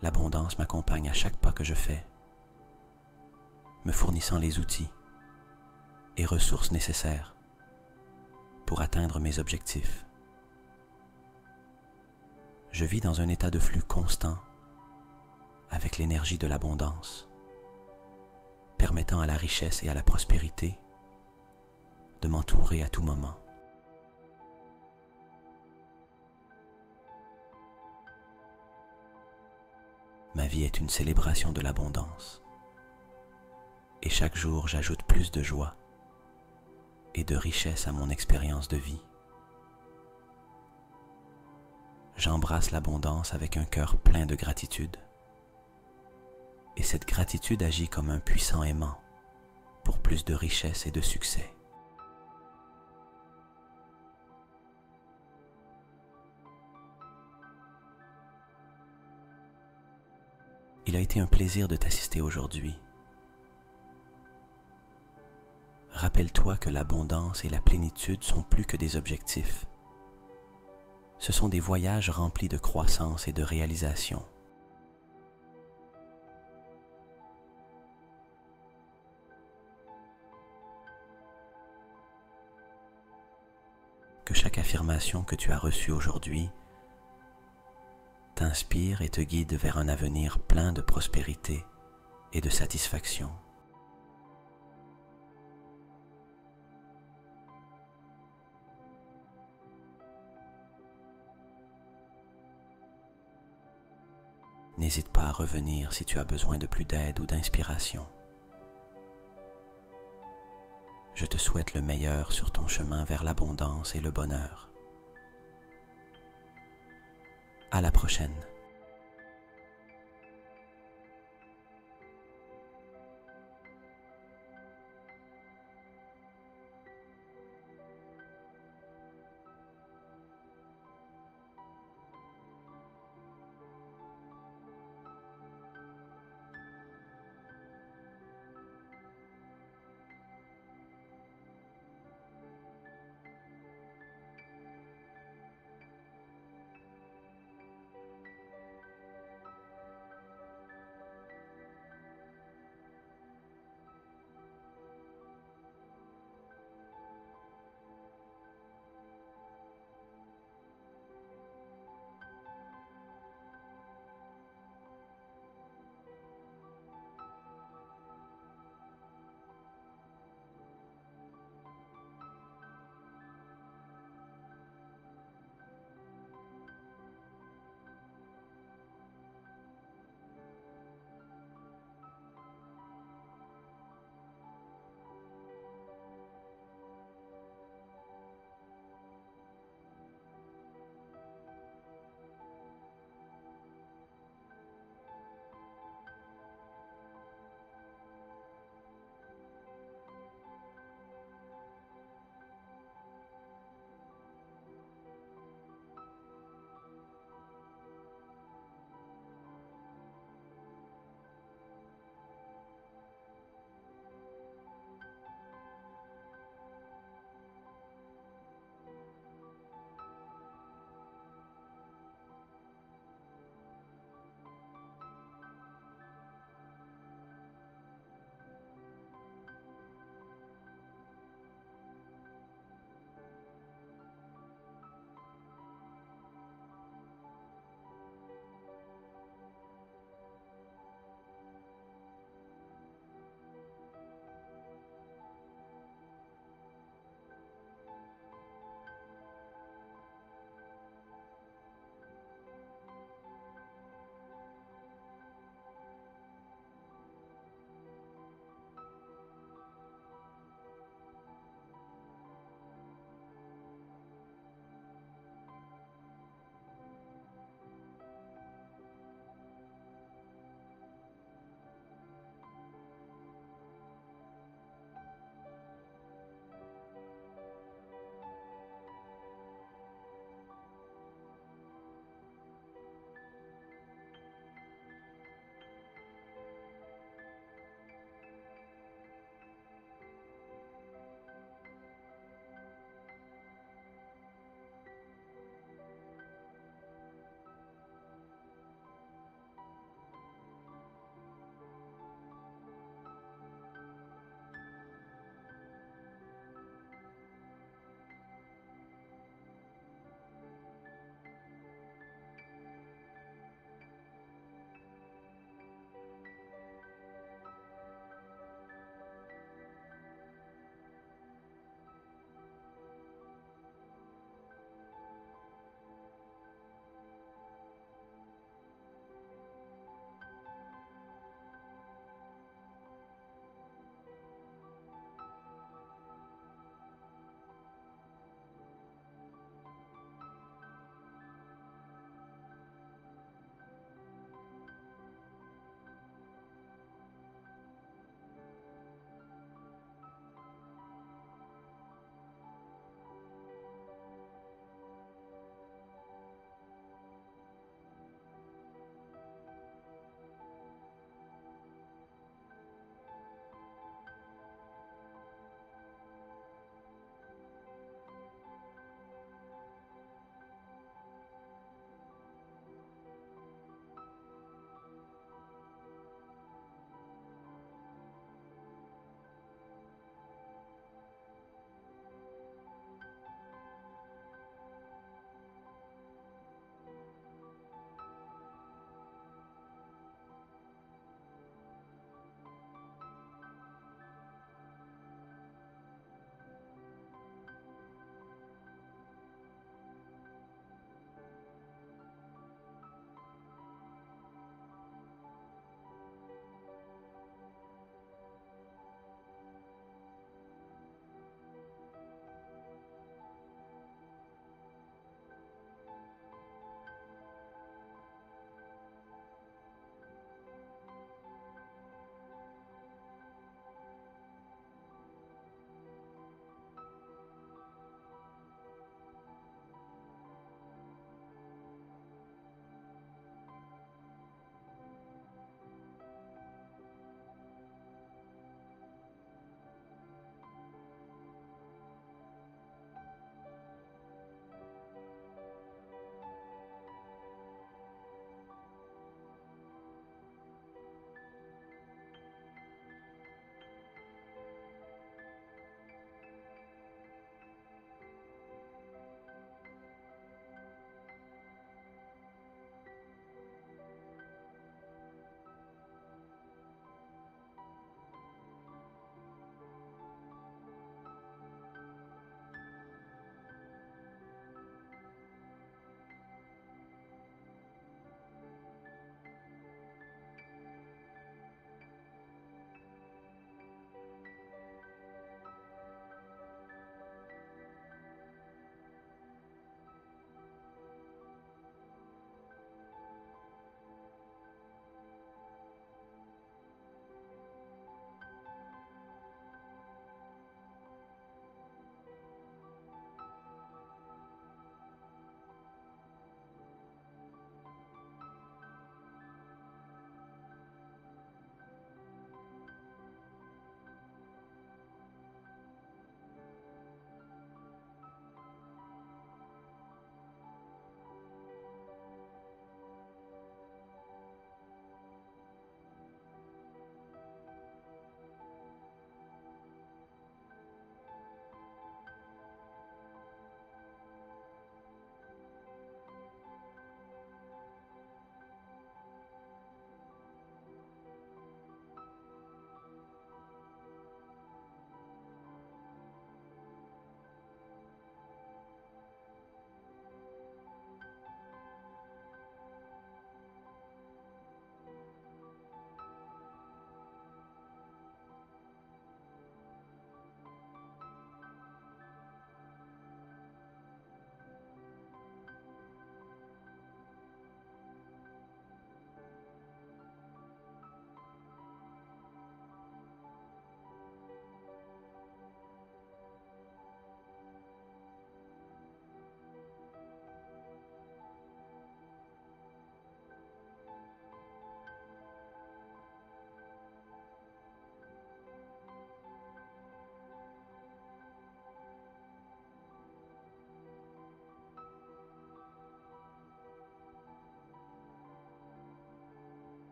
L'abondance m'accompagne à chaque pas que je fais, me fournissant les outils et ressources nécessaires pour atteindre mes objectifs. Je vis dans un état de flux constant avec l'énergie de l'abondance, permettant à la richesse et à la prospérité de m'entourer à tout moment. Ma vie est une célébration de l'abondance. Et chaque jour, j'ajoute plus de joie et de richesse à mon expérience de vie. J'embrasse l'abondance avec un cœur plein de gratitude. Et cette gratitude agit comme un puissant aimant pour plus de richesse et de succès. Il a été un plaisir de t'assister aujourd'hui. Rappelle-toi que l'abondance et la plénitude sont plus que des objectifs. Ce sont des voyages remplis de croissance et de réalisation. Que chaque affirmation que tu as reçue aujourd'hui t'inspire et te guide vers un avenir plein de prospérité et de satisfaction. N'hésite pas à revenir si tu as besoin de plus d'aide ou d'inspiration. Je te souhaite le meilleur sur ton chemin vers l'abondance et le bonheur. À la prochaine.